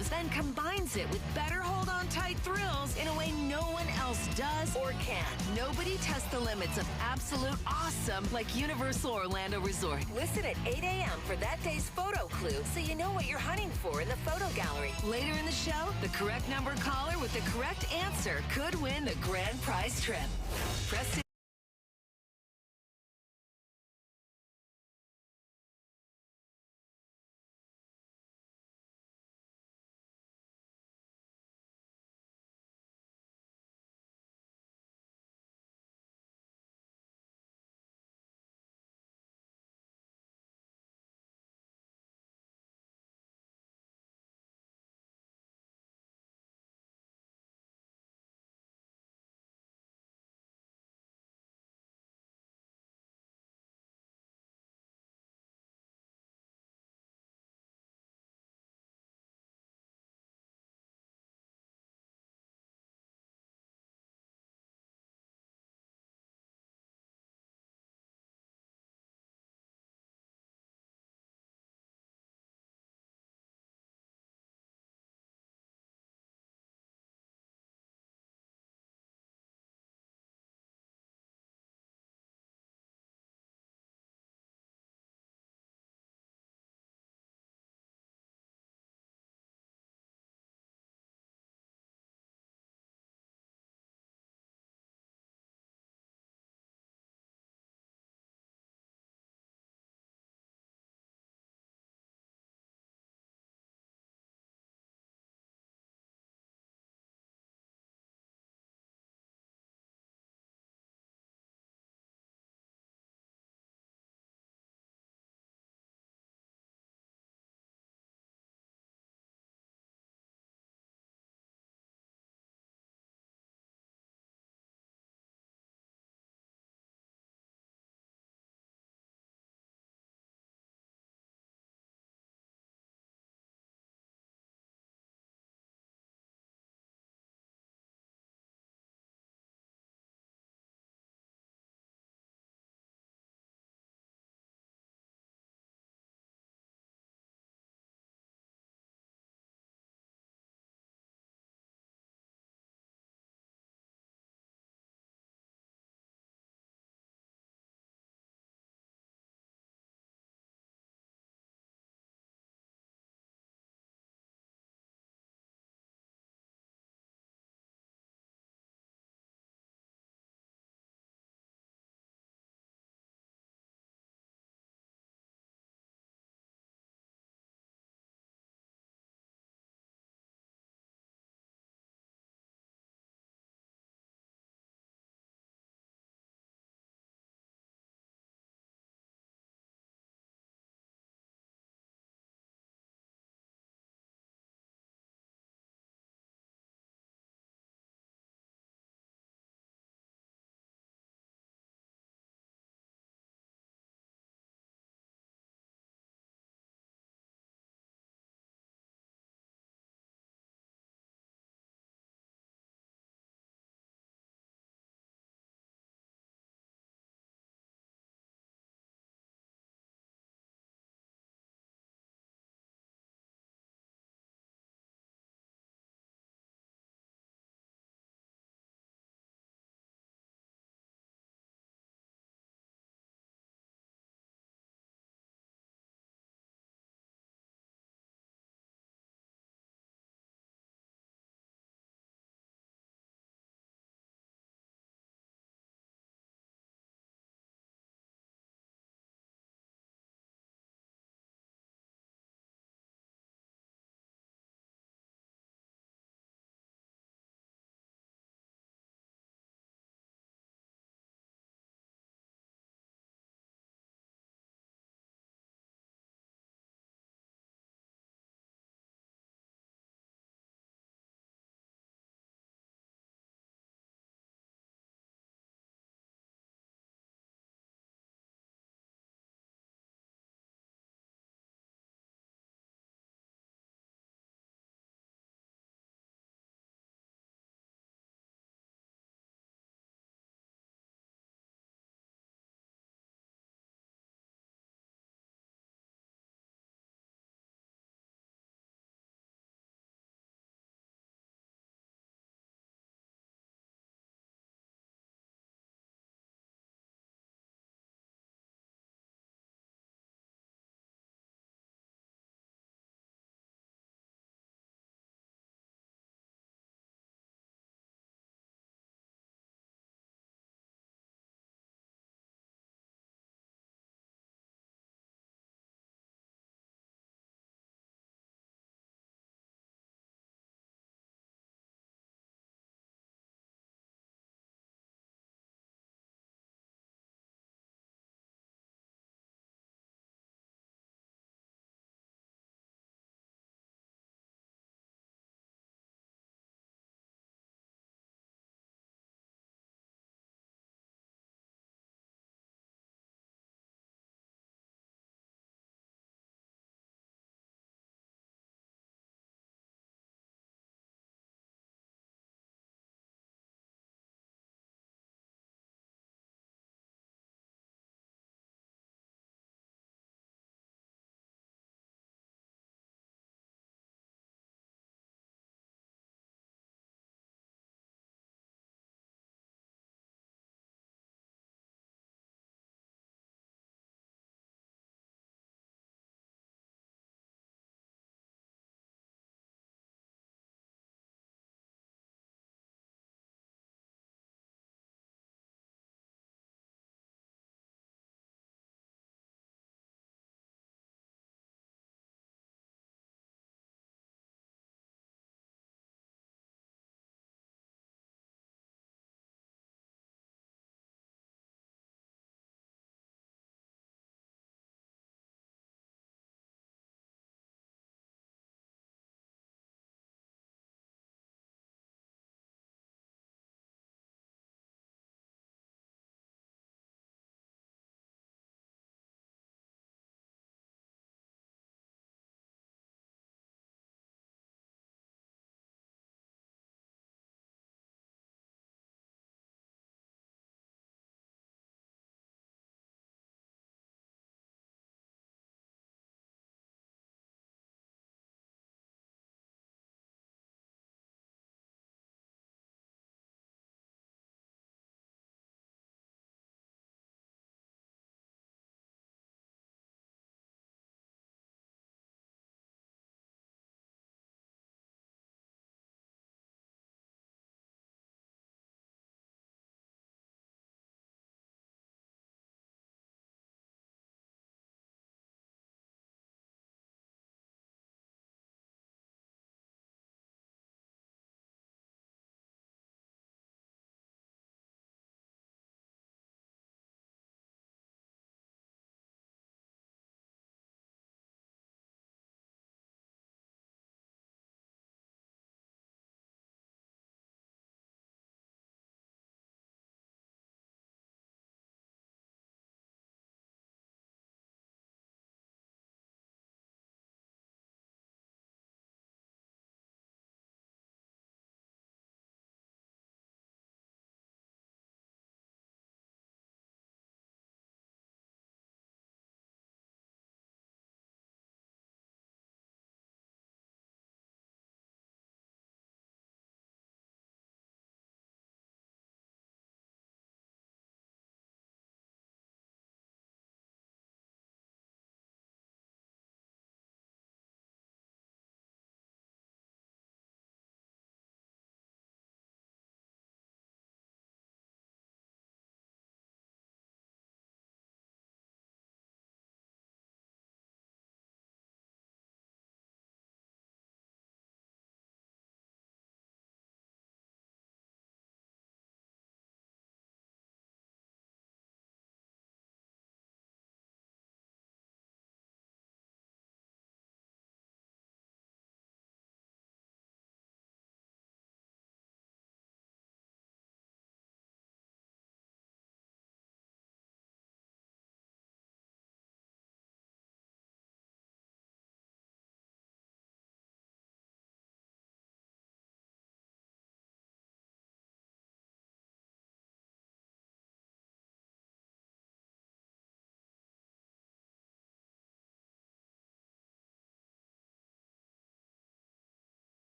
photos, then combines it with better hold-on tight thrills in a way no one else does or can. Nobody tests the limits of absolute awesome like Universal Orlando Resort. Listen at 8 a.m. for that day's photo clue so you know what you're hunting for in the photo gallery. Later in the show, the correct number caller with the correct answer could win the grand prize trip. Preston.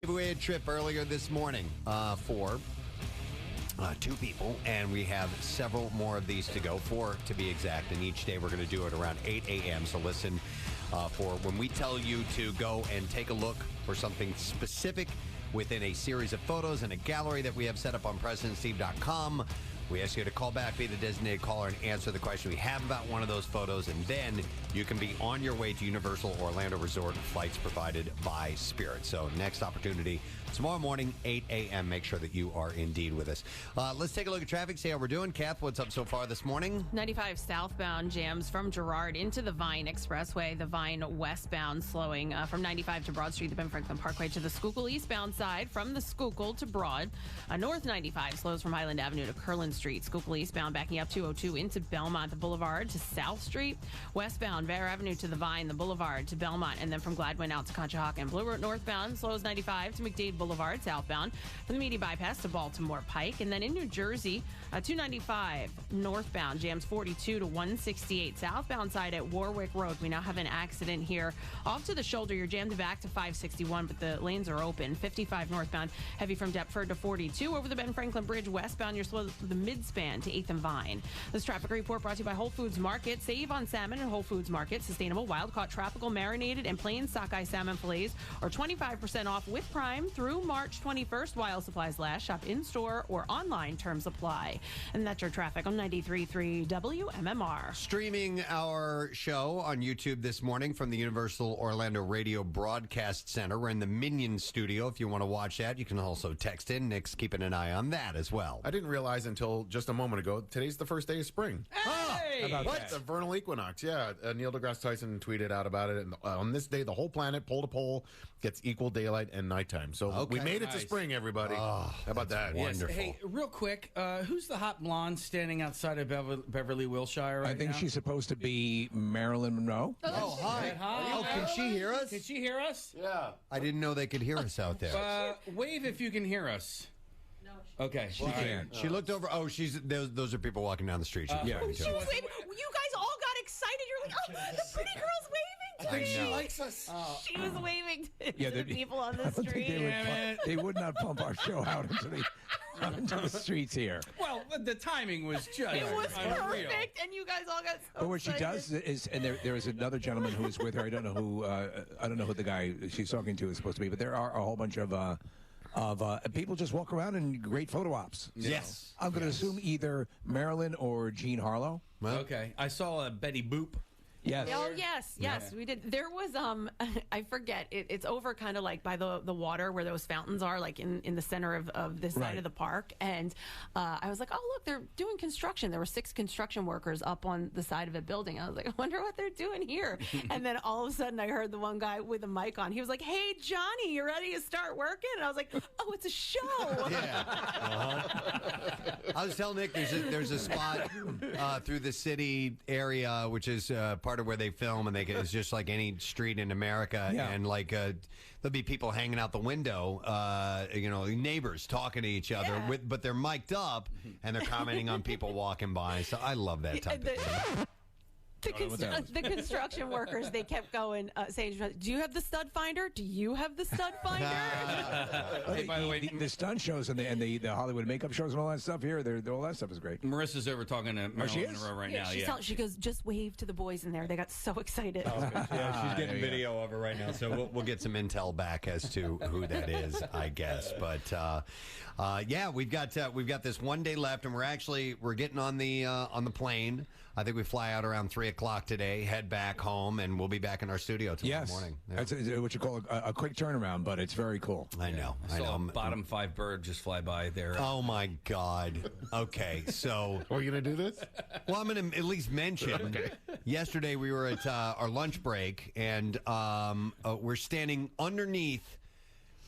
giveaway a trip earlier this morning for 2 people, and we have several more of these to go, 4 to be exact, and each day we're going to do it around 8 a.m. So listen for when we tell you to go and take a look for something specific within a series of photos and a gallery that we have set up on PresidentSteve.com. We ask you to call back, be the designated caller, and answer the question we have about one of those photos, and then you can be on your way to Universal Orlando Resort, flights provided by Spirit. So next opportunity, tomorrow morning, 8 a.m. Make sure that you are indeed with us. Let's take a look at traffic, see how we're doing. Kath, what's up so far this morning? 95 southbound jams from Girard into the Vine Expressway. The Vine westbound slowing from 95 to Broad Street, the Ben Franklin Parkway to the Schuylkill eastbound side from the Schuylkill to Broad. North 95 slows from Highland Avenue to Curlin Street. Schuylkill eastbound backing up 202 into Belmont, the Boulevard to South Street. Westbound Bear Avenue to the Vine, the Boulevard to Belmont, and then from Gladwin out to Conshohocken. Blue Route northbound slows 95 to McDade Boulevard southbound from the Meady Bypass to Baltimore Pike. And then in New Jersey, 295 northbound jams 42 to 168 southbound side at Warwick Road. We now have an accident here off to the shoulder. You're jammed back to 561, but the lanes are open. 55 northbound heavy from Deptford to 42 over the Ben Franklin Bridge westbound. You're slow the midspan to 8th and Vine. This traffic report brought to you by Whole Foods Market. Save on salmon at Whole Foods Market. Sustainable, wild-caught, tropical, marinated, and plain sockeye salmon fillets are 25% off with Prime through March 21st while supplies last. Shop in-store or online. Terms apply. And that's your traffic on 93.3 WMMR. Streaming our show on YouTube this morning from the Universal Orlando Radio Broadcast Center. We're in the Minion studio. If you want to watch that, you can also text in. Nick's keeping an eye on that as well. I didn't realize until just a moment ago, today's the first day of spring. Hey! About what? The vernal equinox, yeah. Neil deGrasse Tyson tweeted out about it. And on this day, the whole planet, pole to pole, gets equal daylight and nighttime. So we made it to spring, everybody. Oh, how about that? Wonderful. Hey, real quick, who's the hot blonde standing outside of Beverly Wilshire right I think now? she's supposed to be Marilyn Monroe. Oh, hi. Hi. Oh, can she hear us? Can she hear us? Yeah. I didn't know they could hear us out there. Wave if you can hear us. Okay. She can't. She looked over. Oh, those are people walking down the street. She was waving. You guys all got excited. You're like, oh, the pretty girl's waving to I me. know. Likes us. She was waving Yeah, to the people on the street. They would not pump our show out into the streets here. Well, the timing was just It was unreal. perfect, and you guys all got so But what she excited. does is, and there is another gentleman who is with her. I don't know who the guy she's talking to is supposed to be, but there are a whole bunch of people just walk around and great photo ops. Yes. I'm going to assume either Marilyn or Jean Harlow. Okay. I saw Betty Boop. Yes. Oh yes, we did. There was I forget. It's over kind of like by the water where those fountains are, like in the center of this side of the park. And I was like, oh look, they're doing construction. There were 6 construction workers up on the side of a building. I was like, I wonder what they're doing here. And then all of a sudden, I heard the one guy with a mic on. He was like, hey Johnny, you ready to start working? And I was like, oh, it's a show. Yeah. I was telling Nick there's a spot through the city area, which is part of where they film, and it's just like any street in America. Yeah. And like there'll be people hanging out the window, neighbors talking to each other, but they're mic'd up and they're commenting on people walking by. So I love that type of thing. The construction workers, they kept going, saying, do you have the stud finder? Do you have the stud finder? Hey, by the way, the stunt shows and the Hollywood makeup shows and all that stuff here, all that stuff is great. Marissa's over talking to Marilyn Monroe right now. She goes, just wave to the boys in there. They got so excited. Yeah, she's getting video of her right now, so we'll get some intel back as to who that is, I guess. But we've got this one day left, and we're getting on the plane. I think we fly out around 3 o'clock today, head back home, and we'll be back in our studio tomorrow morning. Yeah. That's what you call a quick turnaround, but it's very cool. I know. I saw a bottom 5 bird just fly by there. Oh my God. Okay, so Are you going to do this? well, I'm going to at least mention. Yesterday we were at our lunch break, and we're standing underneath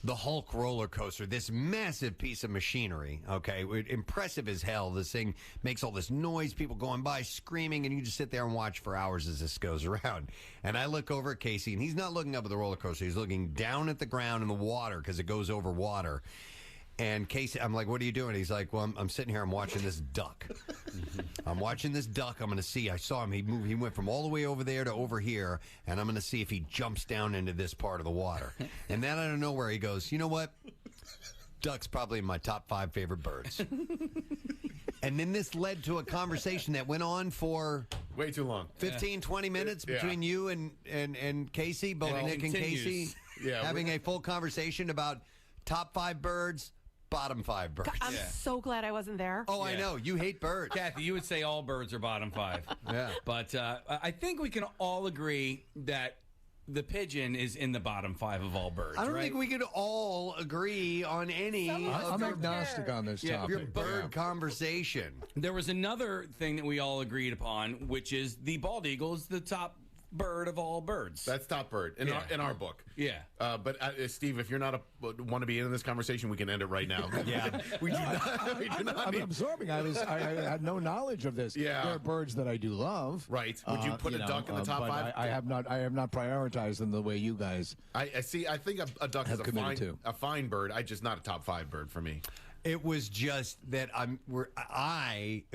the Hulk roller coaster, this massive piece of machinery, okay? Impressive as hell. This thing makes all this noise, people going by screaming, and you just sit there and watch for hours as this goes around. And I look over at Casey, and he's not looking up at the roller coaster. He's looking down at the ground in the water because it goes over water. And Casey, I'm like, what are you doing? He's like, well, I'm sitting here. I'm watching this duck. I'm watching this duck. I'm going to see. I saw him. He moved. He went from all the way over there to over here, and I'm going to see if he jumps down into this part of the water. And then out of nowhere, he goes, you know what? Duck's probably my top 5 favorite birds. And then this led to a conversation that went on for way too long. 15, 20 minutes between you and Casey, both Nick and Casey, having a full conversation about top 5 birds, bottom 5 birds. I'm so glad I wasn't there. Oh, I know. You hate birds. Kathy, you would say all birds are bottom 5. Yeah. But I think we can all agree that the pigeon is in the bottom 5 of all birds. I don't think we could all agree on any I'm agnostic on this topic. your bird conversation. There was another thing that we all agreed upon, which is the bald eagle is the top bird of all birds. That's top bird in our book. Yeah. But Steve, if you're not want to be in this conversation, we can end it right now. Yeah. we do not. I'm absorbing. I had no knowledge of this. Yeah. There are birds that I do love. Right. Would you put a duck in the top 5? I have not prioritized them the way you guys. I see. I think a duck is a fine bird. just not a top 5 bird for me. It was just that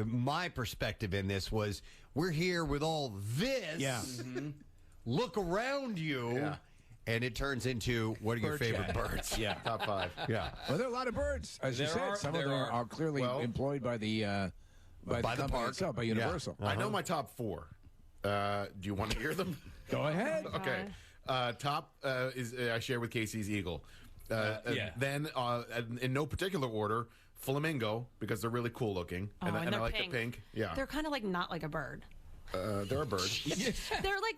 my perspective in this was we're here with all this. Yeah. Mm-hmm. Look around you. Yeah. And it turns into what are your favorite birds? Yeah. Top 5. Yeah. Well, there are a lot of birds, as you said. Some of them are clearly employed by the park itself, by Universal. I know my top 4. Do you want to hear them? Go ahead. Okay. Top is I share with Casey's eagle. Then, in no particular order, flamingo, because they're really cool looking, and I like the pink. Yeah, They're kind of like not like a bird. they're a bird. They're like,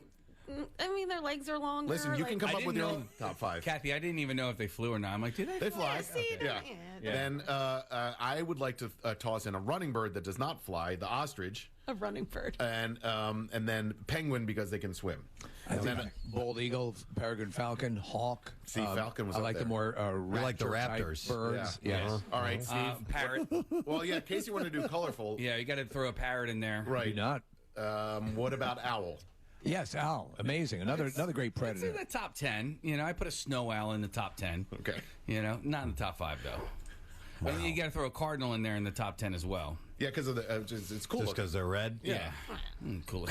I mean, their legs are longer. Listen, you can come up with your own top 5. Kathy, I didn't even know if they flew or not. I'm like, do they? They fly. Yeah. Then I would like to toss in a running bird that does not fly, the ostrich, A running bird. and then penguin because they can swim. And then bald eagle, peregrine falcon, hawk. See, falcon was I up like there. the more We like the raptor-type raptors. birds. Yeah. Yes. All right, Steve. Parrot. Well, yeah, Casey wanted to do colorful. Yeah, you got to throw a parrot in there. Do Right. not. What about owl? Yes, owl. Amazing. Another great It's predator. in the top 10. You know, I put a snow owl in the top 10. Okay. You know, not in the top 5 though. I mean, you got to throw a cardinal in there in the top 10 as well. Yeah, because of the it's cool. Just because they're red? Yeah. Cool.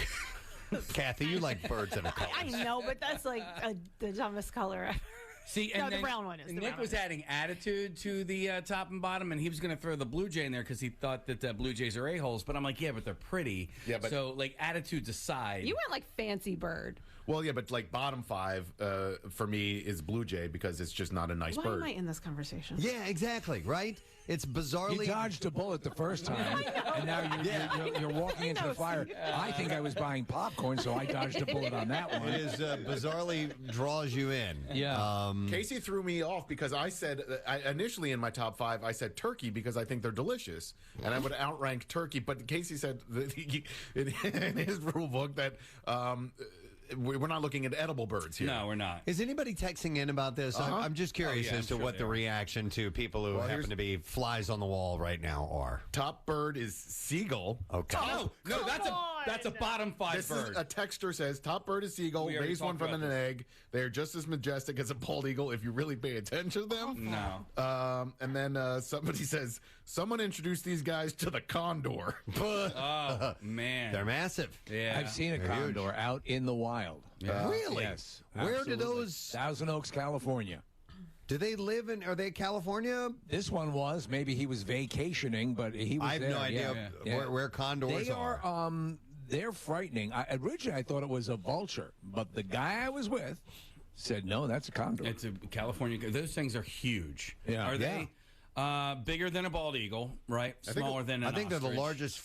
Kathy, you like birds that are colors. I know, but that's like the dumbest color ever. See, and No, the then brown one is. The Nick brown was one. adding attitude to the top and bottom, and he was going to throw the blue jay in there because he thought that blue jays are a-holes. But I'm like, yeah, but they're pretty. Yeah, but- so like attitudes aside, You went like fancy bird. Well, yeah, but like bottom 5 for me is blue jay because it's just not a nice Why bird. am I in this conversation? Yeah, exactly, right? It's bizarrely... You dodged a bullet the first time, and now you're walking into the fire. I think I was buying popcorn, so I dodged a bullet on that one. It is bizarrely draws you in. Yeah. Casey threw me off because I said initially in my top 5 I said turkey because I think they're delicious and I would outrank turkey. But Casey said that in his rule book that we're not looking at edible birds here. no, we're not. Is anybody texting in about this? I'm just curious yeah, as to I'm sure what they the are. reaction to people who happen to be flies on the wall right now are. Top bird is seagull. Okay. No, that's a bottom 5 This bird. is a texter says top bird is seagull. We already Raise one talked from about an this. egg. They are just as majestic as a bald eagle if you really pay attention to them. No. And then somebody says someone introduced these guys to the condor. Oh man, They're massive. yeah. I've seen a condor out in the wild. Really? Yes. Where do absolutely. those... Thousand Oaks, California. Do they live in... Are they California? This one was. Maybe he was vacationing, but he was I have there. no idea Yeah. where condors They are. They're frightening. Originally, I thought it was a vulture, but the guy I was with said, no, that's a condor. It's a California. Those things are huge. Yeah. Are they? Bigger than a bald eagle, right? Smaller than an I think they're the ostrich. largest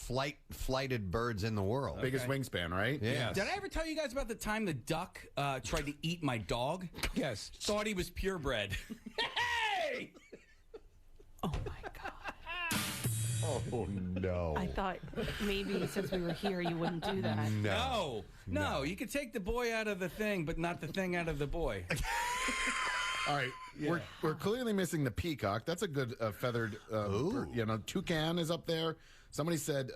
flighted birds in the world. Biggest wingspan, right? Yeah. Did I ever tell you guys about the time the duck tried to eat my dog? Yes. Thought he was purebred. Hey! Oh my god! Oh, no. I thought maybe since we were here, you wouldn't do that. No. You could take the boy out of the thing, but not the thing out of the boy. All right, we're clearly missing the peacock. That's a good feathered bird. You know, toucan is up there. Somebody said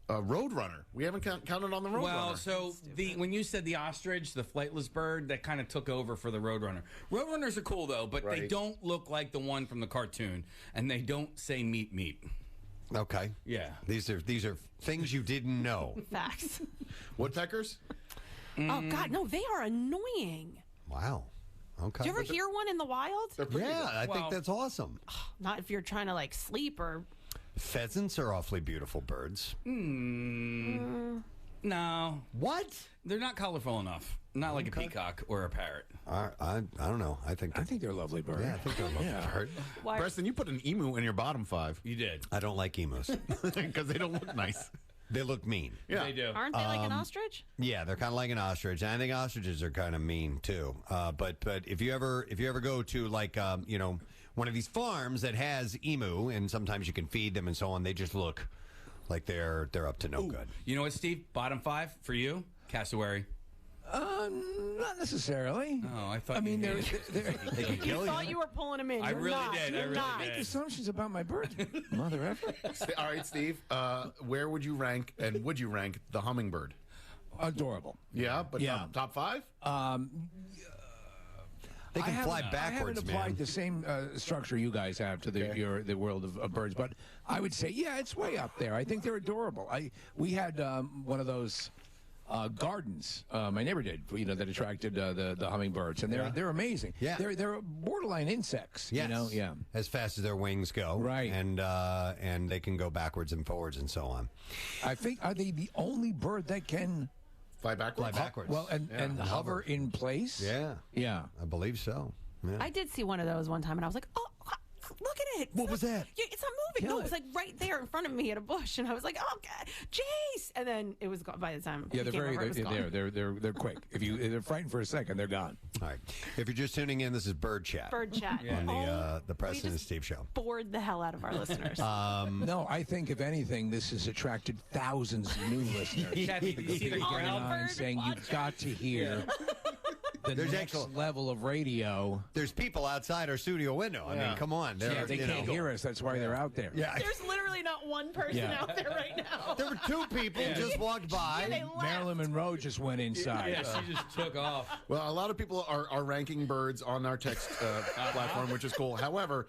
Roadrunner. We haven't counted on the Roadrunner. Well, so when you said the ostrich, the flightless bird, that kind of took over for the Roadrunner. Roadrunners are cool though, but they don't look like the one from the cartoon, and they don't say meat meat. Okay. Yeah. These are things you didn't know. Facts. Woodpeckers? Oh, God, no, they are annoying. Wow. Okay. Do you ever hear one in the wild? Yeah, I think that's awesome. Not if you're trying to, like, sleep or... Pheasants are awfully beautiful birds. No. What? They're not colorful enough. Not like a peacock or a parrot. I don't know. I think they're lovely birds. Yeah, I think they're lovely bird. Why? Preston, you put an emu in your bottom 5. You did. I don't like emus. Because they don't look nice. They look mean. Yeah. They do. Aren't they like an ostrich? Yeah, they're kind of like an ostrich. And I think ostriches are kind of mean too. But if you ever go to like one of these farms that has emu, and sometimes you can feed them and so on, they just look like they're up to no good. You know what, Steve? Bottom 5 for you? Cassowary. Not necessarily. Oh, I thought. I mean, you They can kill you. Thought you were pulling them in. I You're really not. did. I You're really not. did. Make assumptions about my birds, mother effer. All right, Steve. Where would you rank, and would you rank the hummingbird? Adorable. Yeah, but Yeah. top 5? They can fly I haven't backwards, applied man. the same structure you guys have to the world of birds, but I would say, yeah, it's way up there. I think they're adorable. We had one of those gardens. My neighbor did, that attracted the hummingbirds, and they're amazing. Yeah. They're borderline insects. Yes. Yeah. As fast as their wings go. Right. And they can go backwards and forwards and so on. I think, are they the only bird that can Fly backwards? Fly backwards. well and hover in place? Yeah. Yeah. I believe so. Yeah. I did see one of those one time, and I was like, oh, look at it. What was that? Yeah, it's not moving. Kill No, it was it. like right there in front of me at a bush, and I was like, oh, God, Jace! And then it was gone by the time. Yeah, it came over, it was gone. they're quick. If they're frightened for a second, they're gone. All right. If you're just tuning in, this is Bird Chat Bird chat. on the Preston we and just Steve show. bored the hell out of our listeners. No, I think if anything, this has attracted thousands of new listeners. Kathy, did you see the All Going ground? on bird saying you've watcher. got to hear the There's next actual- level of radio. There's people outside our studio window. I mean, come on. Yeah, they can't hear us. That's why they're out there. Yeah. There's literally not one person Yeah. out there right now. There were 2 people just walked by. They left. Marilyn Monroe just went inside. Yeah, she just took off. Well, a lot of people are ranking birds on our text platform, which is cool. However,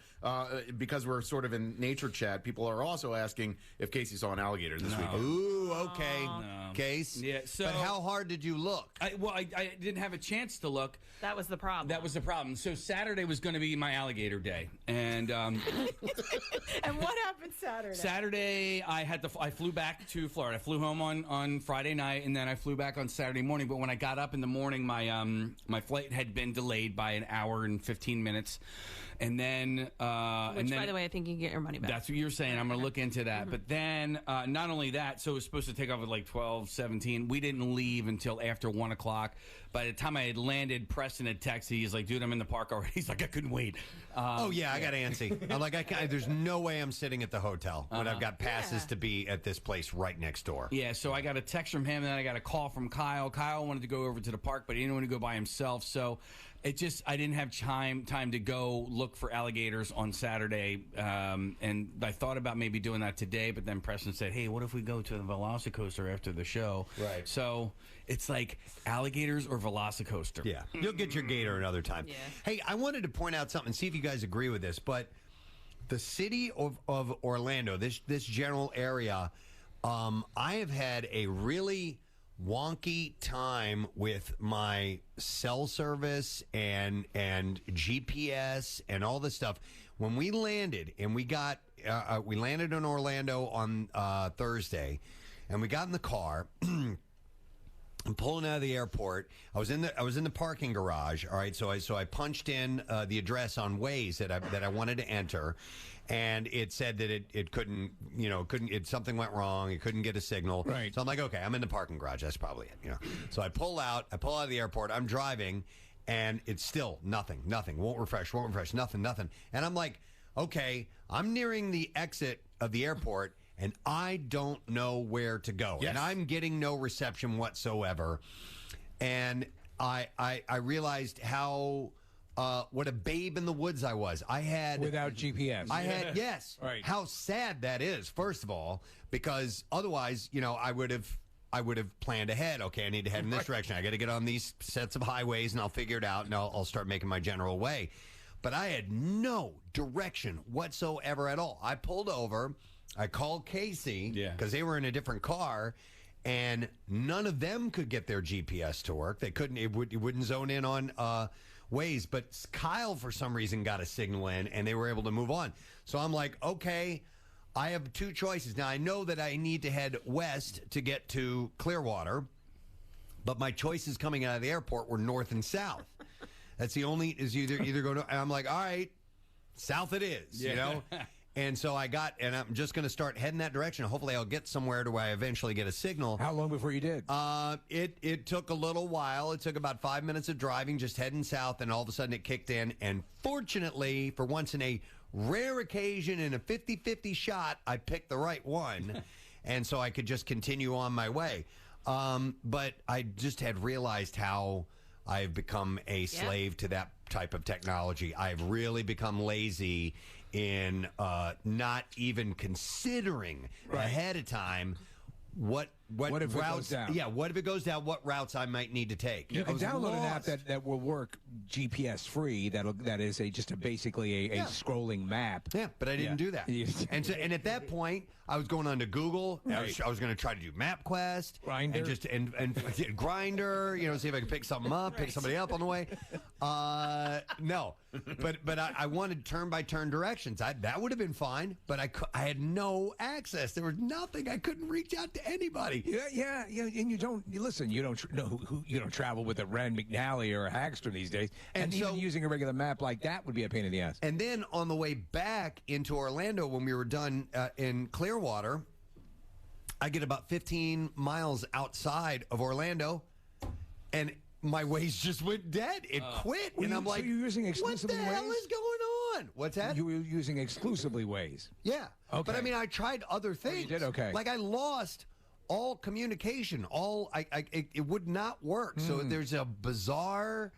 because we're sort of in nature chat, people are also asking if Casey saw an alligator this weekend. Ooh, okay. Case. Yeah, so- but how hard did you look? I didn't have a chance to look. That was the problem. That was the problem. So Saturday was going to be my alligator day, and And what happened Saturday? Saturday I flew back to Florida. I flew home on Friday night, and then I flew back on Saturday morning. But when I got up in the morning, my flight had been delayed by an hour and 15 minutes, and then Which, by the way, I think you can get your money back. that's what you're saying. I'm going to look into that. But then, not only that, so it was supposed to take off at like 12:17. We didn't leave until after 1 o'clock. By the time I had landed, Preston had texted. He's like, dude, I'm in the park already. He's like, I couldn't wait. Oh, yeah, I got antsy. I'm like, there's no way I'm sitting at the hotel when I've got passes to be at this place right next door. Yeah, so I got a text from him, and then I got a call from Kyle. Kyle wanted to go over to the park, but he didn't want to go by himself. So I didn't have time to go look for alligators on Saturday. And I thought about maybe doing that today, but then Preston said, hey, what if we go to the Velocicoaster after the show? Right. So it's like alligators or Velocicoaster. Yeah. You'll get your gator another time. Yeah. Hey, I wanted to point out something, see if you guys agree with this, but the city of Orlando, this general area, I have had a really wonky time with my cell service and GPS and all this stuff. When we landed and we landed in Orlando on Thursday, and we got in the car. I'm pulling out of the airport. I was in the parking garage. All right, so I punched in the address on Waze that I wanted to enter, and it said that it couldn't, something went wrong. It couldn't get a signal. Right. So I'm like, okay, I'm in the parking garage. That's probably it. So I pull out of the airport. I'm driving, and it's still nothing. Won't refresh. Nothing. And I'm like, okay, I'm nearing the exit of the airport, and I don't know where to go. Yes. And I'm getting no reception whatsoever. And I realized how what a babe in the woods I was. I had Without GPS. Yes. Right. How sad that is, first of all, because otherwise, I would have planned ahead. Okay, I need to head in this direction. I got to get on these sets of highways, and I'll figure it out, and I'll start making my general way. But I had no direction whatsoever at all. I pulled over. I called Casey because they were in a different car, and none of them could get their GPS to work. They couldn't. It wouldn't zone in on Waze. But Kyle, for some reason, got a signal in, and they were able to move on. So I'm like, okay, I have two choices. Now, I know that I need to head west to get to Clearwater, but my choices coming out of the airport were north and south. That's the only, is either go to, and I'm like, all right, south it is, And so and I'm just going to start heading that direction. Hopefully I'll get somewhere to where I eventually get a signal. How long before you did? It took a little while. It took about 5 minutes of driving, just heading south, and all of a sudden it kicked in. And fortunately, for once in a rare occasion in a 50-50 shot, I picked the right one. And so I could just continue on my way. But I just had realized how I've become a slave to that type of technology. I've really become lazy in not even considering ahead of time what if it goes down? Yeah, what if it goes down? What routes I might need to take? You can download an app that will work GPS free. That is basically a scrolling map. Yeah, but I didn't do that. And at that point, I was going on to Google. Right. I was going to try to do MapQuest, Grindr. and Grinder. See if I could pick something up, pick somebody up on the way. No, but I wanted turn by turn directions. That would have been fine, but I had no access. There was nothing. I couldn't reach out to anybody. Yeah, and you don't travel with a Rand McNally or a Hagstrom these days, and so, even using a regular map like that would be a pain in the ass. And then on the way back into Orlando, when we were done in Clearwater, I get about 15 miles outside of Orlando, and my Waze just went dead. It quit, and I'm like, so you're using exclusively what the hell Waze? is going on? What's that? You were using exclusively Waze. Yeah. Okay. But I mean, I tried other things. you did? Okay. Like I lost all communication. It would not work. So there's a bizarre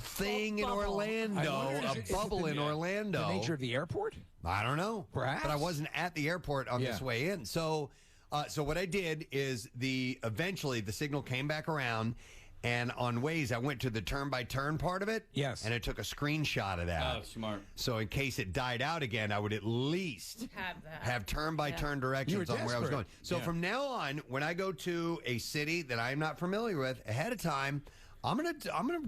thing in Orlando, a bubble in Orlando. The nature of the airport? I don't know. Perhaps. But I wasn't at the airport on this way in. So what I did is eventually the signal came back around. And on Waze, I went to the turn-by-turn part of it. Yes. And I took a screenshot of that. Oh, smart. So in case it died out again, I would at least have turn-by-turn directions on where I was going. So from now on, when I go to a city that I'm not familiar with, ahead of time, I'm gonna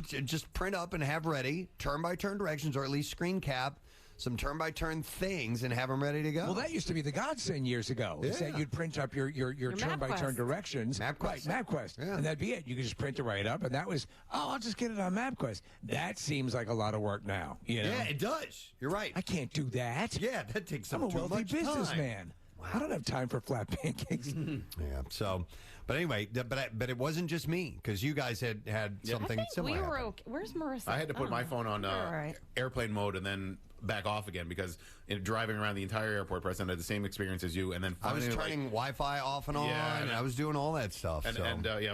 just print up and have ready turn-by-turn directions, or at least screen cap some turn-by-turn things and have them ready to go. Well, that used to be the godsend years ago. Yeah. Is that you'd print up your turn-by-turn directions. MapQuest. Right, MapQuest. Yeah. And that'd be it. You could just print it right up, and that was, I'll just get it on MapQuest. That seems like a lot of work now. Yeah, it does. You're right. I can't do that. Yeah, that takes I'm up a too wealthy much businessman. Wow. I don't have time for flat pancakes. Yeah. So, but anyway, but it wasn't just me, because you guys had something similar. We were happen. okay. Where's Marissa? I had to put my phone on right. airplane mode and then back off again, because driving around the entire airport, Preston, had the same experience as you. And then I finally, was turning Wi-Fi off and on, and I was doing all that stuff. And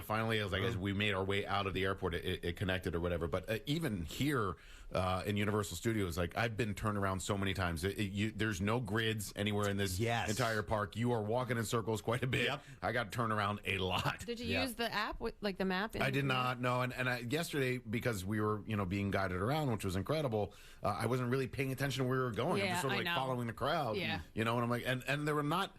finally, I was like, as we made our way out of the airport, it connected or whatever. But even here in Universal Studios, like, I've been turned around so many times. There's no grids anywhere in this entire park. You are walking in circles quite a bit. Yep. I got turned around a lot. Did you use the app, like the map? I did not, no. And yesterday, because we were, being guided around, which was incredible, I wasn't really paying attention to where we were going. I'm just sort of like following the crowd. Yeah. And I'm like, and there were not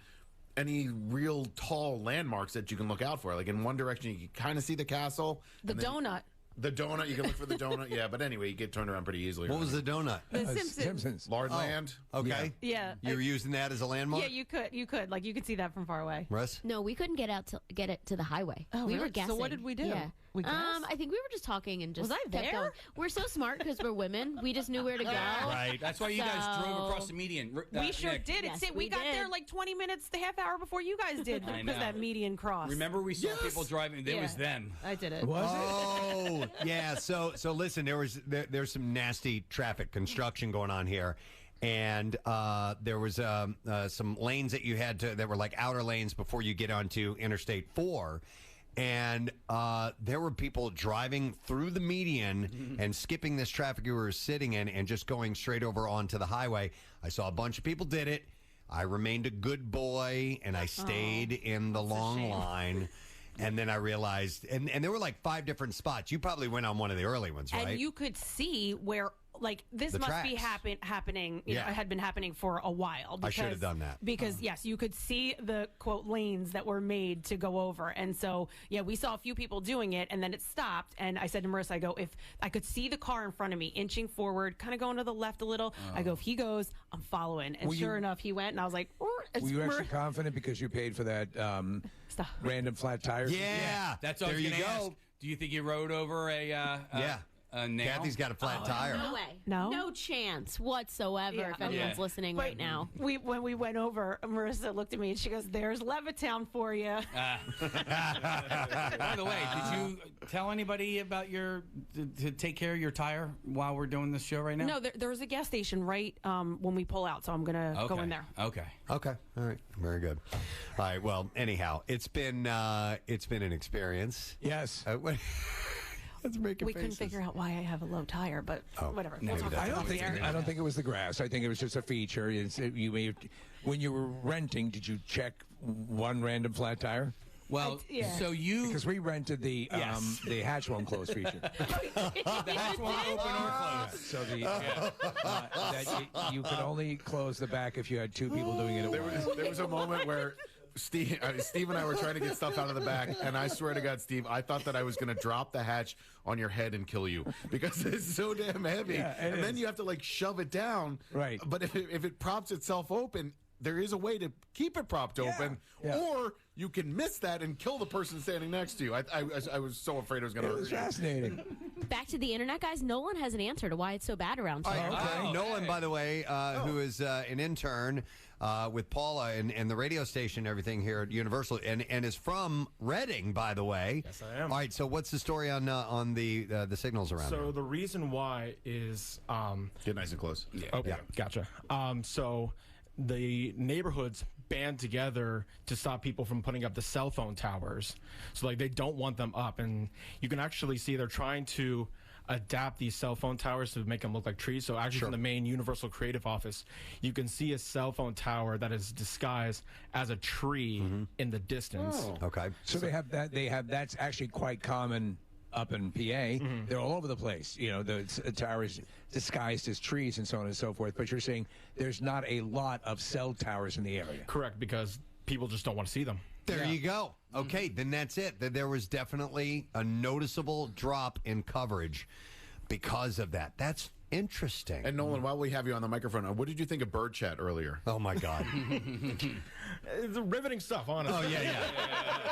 any real tall landmarks that you can look out for. Like, in one direction, you can kind of see the castle. The donut. The donut, you can look for the donut. Yeah, but anyway, you get turned around pretty easily. What was the donut? The Simpsons. Lordland. Okay. Yeah. You were using that as a landmark? Yeah, you could. Like, you could see that from far away. Russ? No, we couldn't get it to the highway. Oh, we really? were guessing. So what did we do? Yeah. We guessed? I think we were just talking and just Was I kept there? going. We're so smart because we're women. We just knew where to go. Right. That's why you guys drove across the median. We sure did. Yes, we we got did. there like 20 minutes, the half hour before you guys did. I Because know. that median cross. Remember, we saw people driving. It was them. I did it. Was it? Oh, yeah. So listen, there's some nasty traffic construction going on here. And there was some lanes that you had that were like outer lanes before you get onto Interstate 4. And there were people driving through the median and skipping this traffic we were sitting in and just going straight over onto the highway. I saw a bunch of people did it. I remained a good boy, and I stayed in the long line. And then I realized, and there were like 5 different spots. You probably went on one of the early ones, right? And you could see where, like, this The must be tracks. happening. You know, it had been happening for a while. I should have done that. Because, yes, you could see the, quote, lanes that were made to go over. And so, yeah, we saw a few people doing it, and then it stopped. And I said to Marissa, I go, if I could see the car in front of me inching forward, kind of going to the left a little, I go, if he goes, I'm following. And sure enough, he went, and I was like, were you actually confident because you paid for that random flat tire? Yeah. That's all there you go. ask. Do you think you rode over a nail? Kathy's got a flat tire. No way. No chance whatsoever if anyone's listening right now. When we went over, Marissa looked at me and she goes, "There's Levittown for you." By the way, did you tell anybody about to take care of your tire while we're doing this show right now? No, there was a gas station right when we pull out, so I'm gonna go in there. Okay. All right. Very good. All right. Well, anyhow, it's been an experience. Yes. Let's make We couldn't figure out why I have a low tire, but whatever. We'll talk I about don't it think later. I don't think it was the grass. I think it was just a feature. When you were renting, did you check one random flat tire? Well, yeah. so you Because we rented the hatch won't close feature. the hatch won't open or close. So that you could only close the back if you had 2 people doing it at once. There was a moment where Steve and I were trying to get stuff out of the back, and I swear to God, Steve, I thought that I was going to drop the hatch on your head and kill you because it's so damn heavy. Yeah, and then you have to like shove it down. Right. But if it props itself open, there is a way to keep it propped open, Yeah. or you can miss that and kill the person standing next to you. I was so afraid it was going to It was hurt you. fascinating. Back to the internet, guys. Nolan has an answer to why it's so bad around here. Okay. Nolan, by the way, who is an intern with Paula and the radio station and everything here at Universal, and is from Reading, by the way. Yes, I am. All right, so what's the story on the signals around So here? the reason why is Get nice and close. okay, gotcha. So the neighborhoods band together to stop people from putting up the cell phone towers. So like they don't want them up, and you can actually see they're trying to adapt these cell phone towers to make them look like trees. So actually from the main Universal Creative Office, you can see a cell phone tower that is disguised as a tree in the distance. Okay. So they have that. That's actually quite common up in PA. They're all over the place. You know, the towers disguised as trees and so on and so forth. But you're saying there's not a lot of cell towers in the area. Correct, because people just don't want to see them. There you go. Okay, then that's it. There was definitely a noticeable drop in coverage because of that. That's interesting. And Nolan, while we have you on the microphone, what did you think of Bird Chat earlier? Oh, my God. It's riveting stuff, honestly. Oh,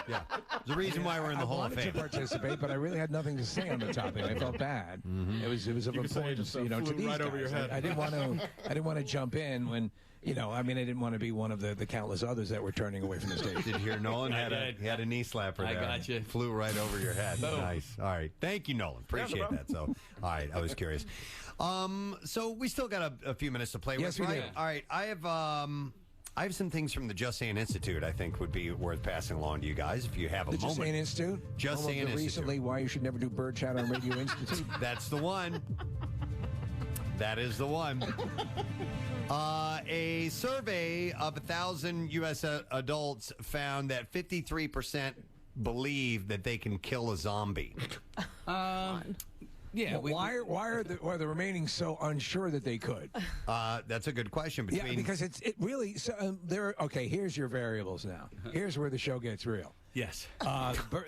yeah. The reason why we're in the Hall of I wanted Fame. to participate, but I really had nothing to say on the topic. I felt bad. It was of You could say it importance, just, to flew these right guys. over your head. I didn't want to jump in when, I didn't want to be one of the countless others that were turning away from the stage. Did you hear Nolan had a knee slapper I there? got you. Flew right over your head. Nice. All right. Thank you, Nolan. Appreciate that. So, all right. I was curious. So we still got a few minutes to play Yes, with, we right? do. All right. I have some things from the Just Saying Institute I think would be worth passing along to you guys if you have a The Just moment. Saying Institute? Just Home of Saying the Institute. Recently, why you should never do Bird Chat on Radio Institute. That's the one. That is the one. A survey of 1,000 U.S. adults found that 53% believe that they can kill a zombie. Yeah. Why are the remaining so unsure that they could? That's a good question. Yeah, because it really. So, okay, here's your variables now. Here's where the show gets real. Yes.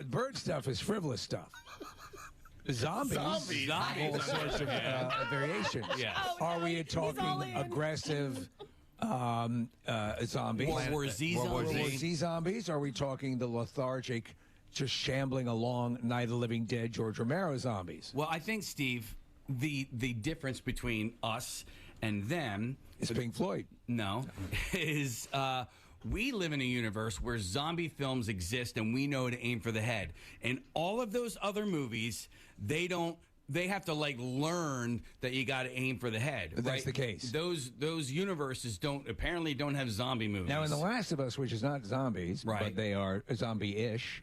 Bird stuff is frivolous stuff. Zombies. All sorts of variations. Yes. Are we talking aggressive zombies? World War Z World War World War Z. Z zombies? Are we talking the lethargic, just shambling along, Night of the Living Dead, George Romero zombies? Well, I think, Steve, the difference between us and them It's Pink Floyd. is we live in a universe where zombie films exist and we know to aim for the head. And all of those other movies, they have to learn that you got to aim for the head. That's right? the case. Those universes apparently don't have zombie movies. Now, in The Last of Us, which is not zombies, Right. but they are zombie-ish,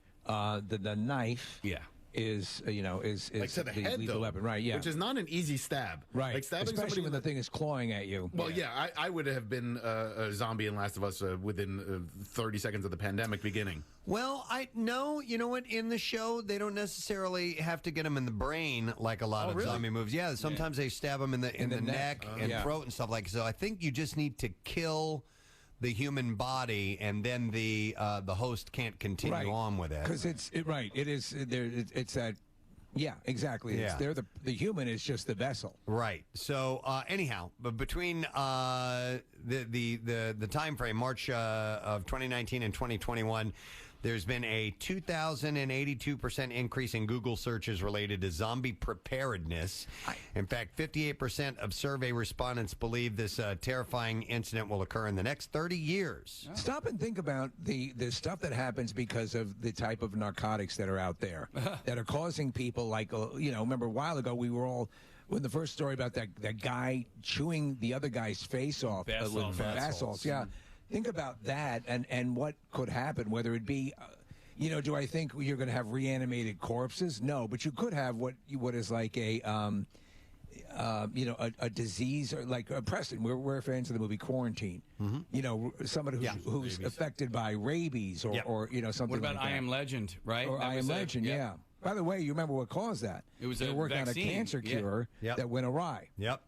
the knife. Yeah. Is like to the head, lethal though, weapon, right? Yeah, which is not an easy stab, right. Like stabbing Especially somebody when the thing is clawing at you. Well, yeah, I would have been a zombie in Last of Us within 30 seconds of the pandemic beginning. Well, you know what? In the show, they don't necessarily have to get them in the brain like a lot of zombie movies. Yeah, sometimes they stab them in the neck and throat and stuff like. So I think you just need to kill the human body, and then the host can't continue on with it. Because it's that. Yeah, exactly. Yeah. They're the human is just the vessel. Right. So anyhow, but between the time frame, March of 2019 and 2021, there's been a 2,082% increase in Google searches related to zombie preparedness. In fact, 58% of survey respondents believe this terrifying incident will occur in the next 30 years. Stop and think about the stuff that happens because of the type of narcotics that are out there that are causing people like, remember a while ago we were all, when the first story about that guy chewing the other guy's face off with bath salts. Yeah. Think about that and what could happen, whether it be, do I think you're going to have reanimated corpses? No, but you could have what is like a disease, or like Preston. We're fans of the movie Quarantine. Mm-hmm. Somebody who's affected by rabies or something. What about like that. I Am Legend, right? Or I Am Legend, yeah. By the way, you remember what caused that? It was they were working vaccine. on a cancer cure that went awry. Yep.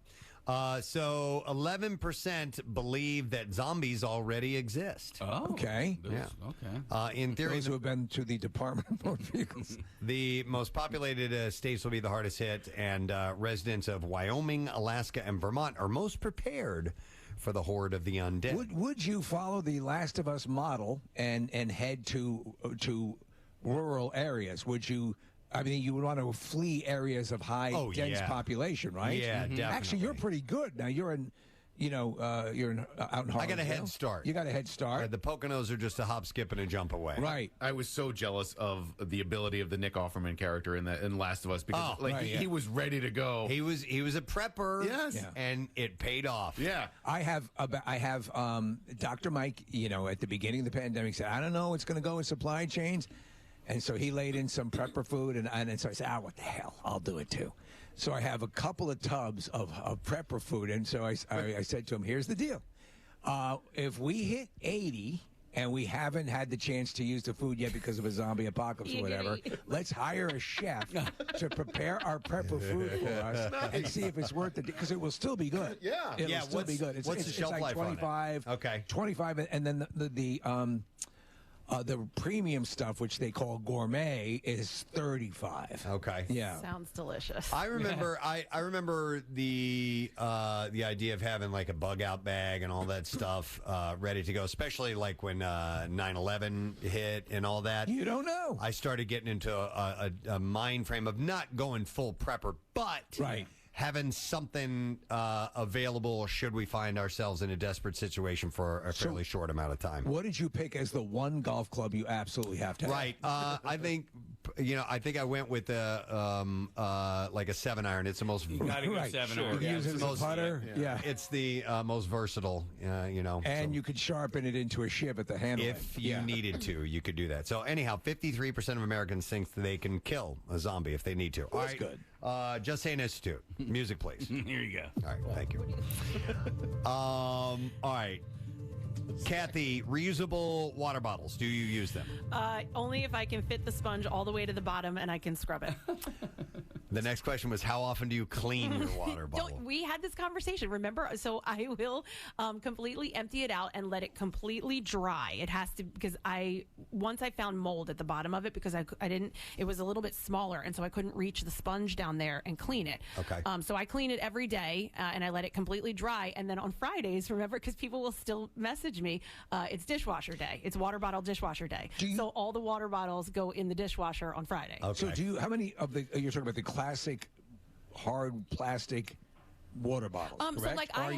So 11% believe that zombies already exist. Oh, okay. Yeah. Okay. In theory, those who have been to the Department of Motor Vehicles. The most populated states will be the hardest hit, and residents of Wyoming, Alaska, and Vermont are most prepared for the horde of the undead. Would you follow the Last of Us model and head to rural areas? Would you? I mean, you would want to flee areas of high, dense population, right? Yeah, definitely. Actually, you're pretty good. Now, you're in, out in Harlem. I got a head start. You got a head start. The Poconos are just a hop, skip, and a jump away. Right. I was so jealous of the ability of the Nick Offerman character in Last of Us because he was ready to go. He was a prepper. Yes. Yeah. And it paid off. Yeah. I have Dr. Mike, at the beginning of the pandemic said, I don't know what's going to go in supply chains. And so he laid in some prepper food, and so I said, what the hell? I'll do it too. So I have a couple of tubs of prepper food, and so I said to him, here's the deal. If we hit 80 and we haven't had the chance to use the food yet because of a zombie apocalypse or whatever, let's hire a chef to prepare our prepper food for us and see if it's worth it, because it will still be good. Yeah. It'll still be good. What's the shelf like life 25, on it? Okay. 25, and then the premium stuff, which they call gourmet, is 35. Okay. Yeah. Sounds delicious. I remember. I remember the idea of having like a bug out bag and all that stuff ready to go, especially like when 9/11 hit and all that. You don't know. I started getting into a mind frame of not going full prepper, but having something available should we find ourselves in a desperate situation for a fairly short amount of time. What did you pick as the one golf club you absolutely have to have? Right. I think I went with like a 7-iron. It's the most. You gotta go 7-iron. You can use it as a putter. Yeah. It's the most versatile. And you could sharpen it into a shiv at the handle. If you needed to, you could do that. So anyhow, 53% of Americans think that they can kill a zombie if they need to. That's good. Just Saying Institute. Music, please. Here you go. All right, thank you. All right. Kathy, reusable water bottles. Do you use them? Only if I can fit the sponge all the way to the bottom and I can scrub it. The next question was, how often do you clean your water bottle? We had this conversation, remember? So I will completely empty it out and let it completely dry. It has to, because once I found mold at the bottom of it, because I didn't, it was a little bit smaller, and so I couldn't reach the sponge down there and clean it. Okay. So I clean it every day, and I let it completely dry. And then on Fridays, remember, because people will still message me, it's dishwasher day. It's water bottle dishwasher day. So all the water bottles go in the dishwasher on Friday. Okay. So how many of the, you're talking about the classic hard plastic water bottles, correct? So like I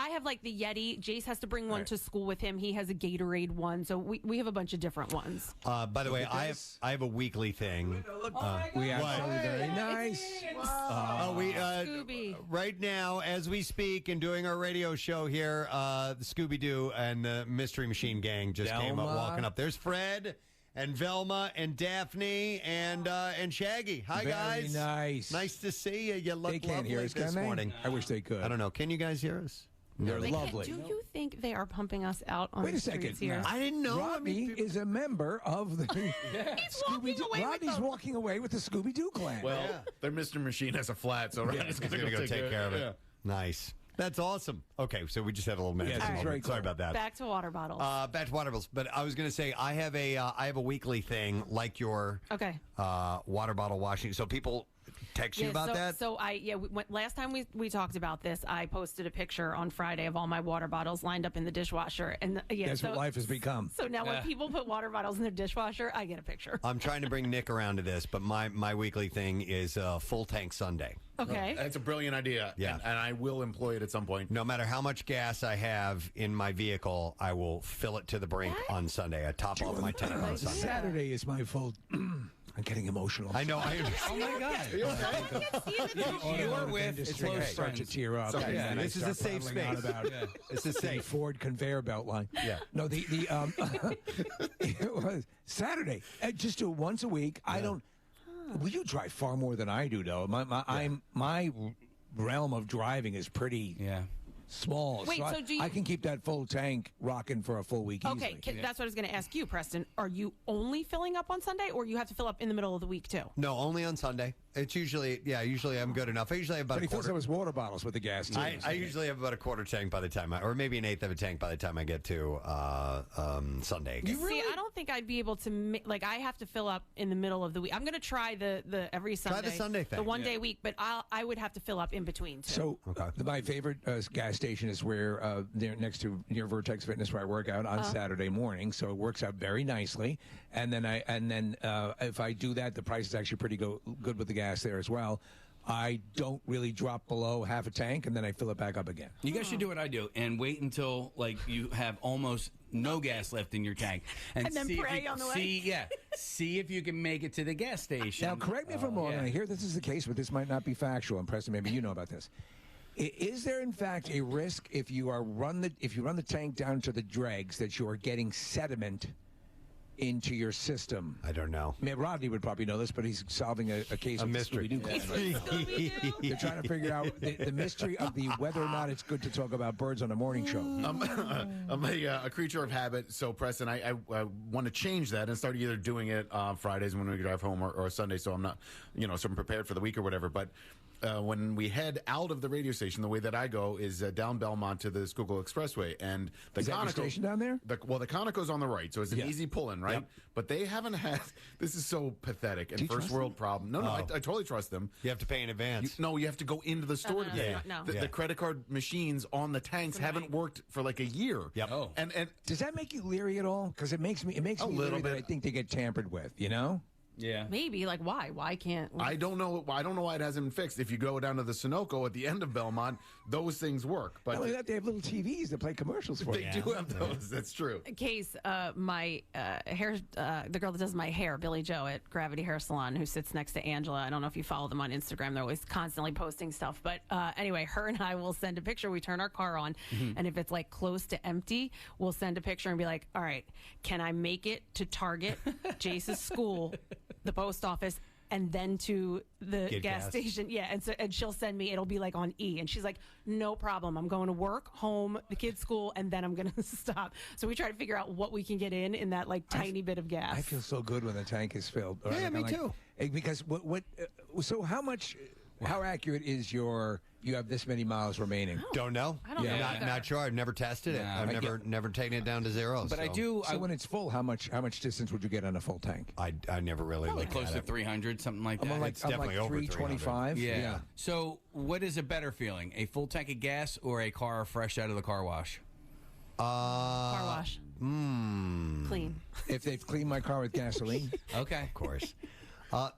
have like the Yeti. Jace has to bring one to school with him. He has a Gatorade one. So we have a bunch of different ones. By the way, I have a weekly thing. We actually very nice. Scooby. Right now, as we speak and doing our radio show here, the Scooby-Doo and the Mystery Machine Gang just came up walking up. There's Fred and Velma and Daphne and Shaggy. Hi, Very guys. nice. Nice to see you. You look They can't lovely hear us, this can they? morning. I wish they could. I don't know. Can you guys hear us? They're They can't- lovely. Do you think they are pumping us out on Wait the a second. streets here? I didn't know. Rodney is a member of the Scooby-Doo. away with Rodney's them. walking away with the Scooby-Doo clan. Well, their Mr. Machine has a flat, so Ronnie's He's going to go take care of it. Yeah. Nice. That's awesome. Okay, so we just had a little minute. Yeah, this is very Sorry cool. about that. Back to water bottles. Back to water bottles. But I was going to say I have a weekly thing like your okay. water bottle washing. So people text you about that. So last time we talked about this, I posted a picture on Friday of all my water bottles lined up in the dishwasher, and That's what life has become. So now when people put water bottles in their dishwasher, I get a picture. I'm trying to bring Nick around to this, but my weekly thing is full tank Sunday. Okay. That's a brilliant idea. Yeah. And I will employ it at some point. No matter how much gas I have in my vehicle, I will fill it to the brink on Sunday. I top off my tank on Sunday. Saturday is my full. I'm getting emotional. I know. Oh my God! You are with Industry, close I start to friends. tear up. So, and yeah, then I this is a start safe prattling on space. About This is the safe. Ford conveyor belt line. Yeah. No, the it was Saturday. Just do it once a week. I don't. Well, you drive far more than I do, though. My realm of driving is pretty small. Wait, so do you- I can keep that full tank rocking for a full week Okay, easily. that's what I was going to ask you, Preston. Are you only filling up on Sunday, or you have to fill up in the middle of the week too? No, only on Sunday. It's usually I'm good enough. I usually have about But he a fills quarter. up his water bottles with the gas, too. I usually have about a quarter tank by the time or maybe an eighth of a tank by the time I get to Sunday again. See, I don't think I'd be able to. I have to fill up in the middle of the week. I'm going to try the every Sunday, the Sunday thing. the 1 day week, but I would have to fill up in between too. So my favorite gas station is where next to near Vertex Fitness where I work out on Saturday morning. So it works out very nicely. And then if I do that, the price is actually pretty good with the gas there as well. I don't really drop below half a tank, and then I fill it back up again. You guys should do what I do and wait until you have almost no gas left in your tank, And then see pray if you, on the way. see if you can make it to the gas station. Now, correct me if I'm wrong, and I hear this is the case, but this might not be factual. And Preston, maybe you know about this. Is there, in fact, a risk if you run the tank down to the dregs that you are getting sediment into your system? I don't know. I mean, Rodney would probably know this, but he's solving a case of mystery. The Scooby-Doo clan. They're trying to figure out the mystery of whether or not it's good to talk about birds on a morning show. I'm a creature of habit, so Preston, I want to change that and start either doing it Fridays when we drive home or Sunday, so I'm not, so I'm prepared for the week or whatever. But when we head out of the radio station, the way that I go is down Belmont to the Schuylkill Expressway, and the Is that your station down there? The Conoco's on the right, so it's an easy pull-in, right? Yep. But they haven't had. This is so pathetic and first world problem. No, I totally trust them. You have to pay in advance. No, you have to go into the store to pay. no. The credit card machines on the tanks haven't worked for like a year. Yep. Oh. And Does that make you leery at all? Because it makes me little leery that bit. I think they get tampered with. Yeah. Maybe why? Why can't we? I don't know why it hasn't been fixed. If you go down to the Sunoco at the end of Belmont, those things work. But Not only that, they have little TVs that play commercials for they you. do have those. That's true. Case, my hair, the girl that does my hair, Billy Joe at Gravity Hair Salon, who sits next to Angela. I don't know if you follow them on Instagram. They're always constantly posting stuff. But anyway, her and I will send a picture. We turn our car on, and if it's close to empty, we'll send a picture and be like, all right, can I make it to Target, Jace's school, the post office, and then to the Get gas gas. station? Yeah, and she'll send me, it'll be on E, and she's like, no problem, I'm going to work, home, the kids' school, and then I'm going to stop. So we try to figure out what we can get in that tiny bit of gas. I feel so good when the tank is filled. Yeah, me too. Because so how accurate is you have this many miles remaining? Don't know. I don't know either. Not sure. I've never tested it. No. I've never taken it down to zero. But I so do. So when it's full, how much distance would you get on a full tank? I never really looked close at to it. 300, something like that. It's definitely over 325. Yeah. So, what is a better feeling? A full tank of gas or a car fresh out of the car wash? Car wash. Clean. If they've cleaned my car with gasoline. Okay. Of course.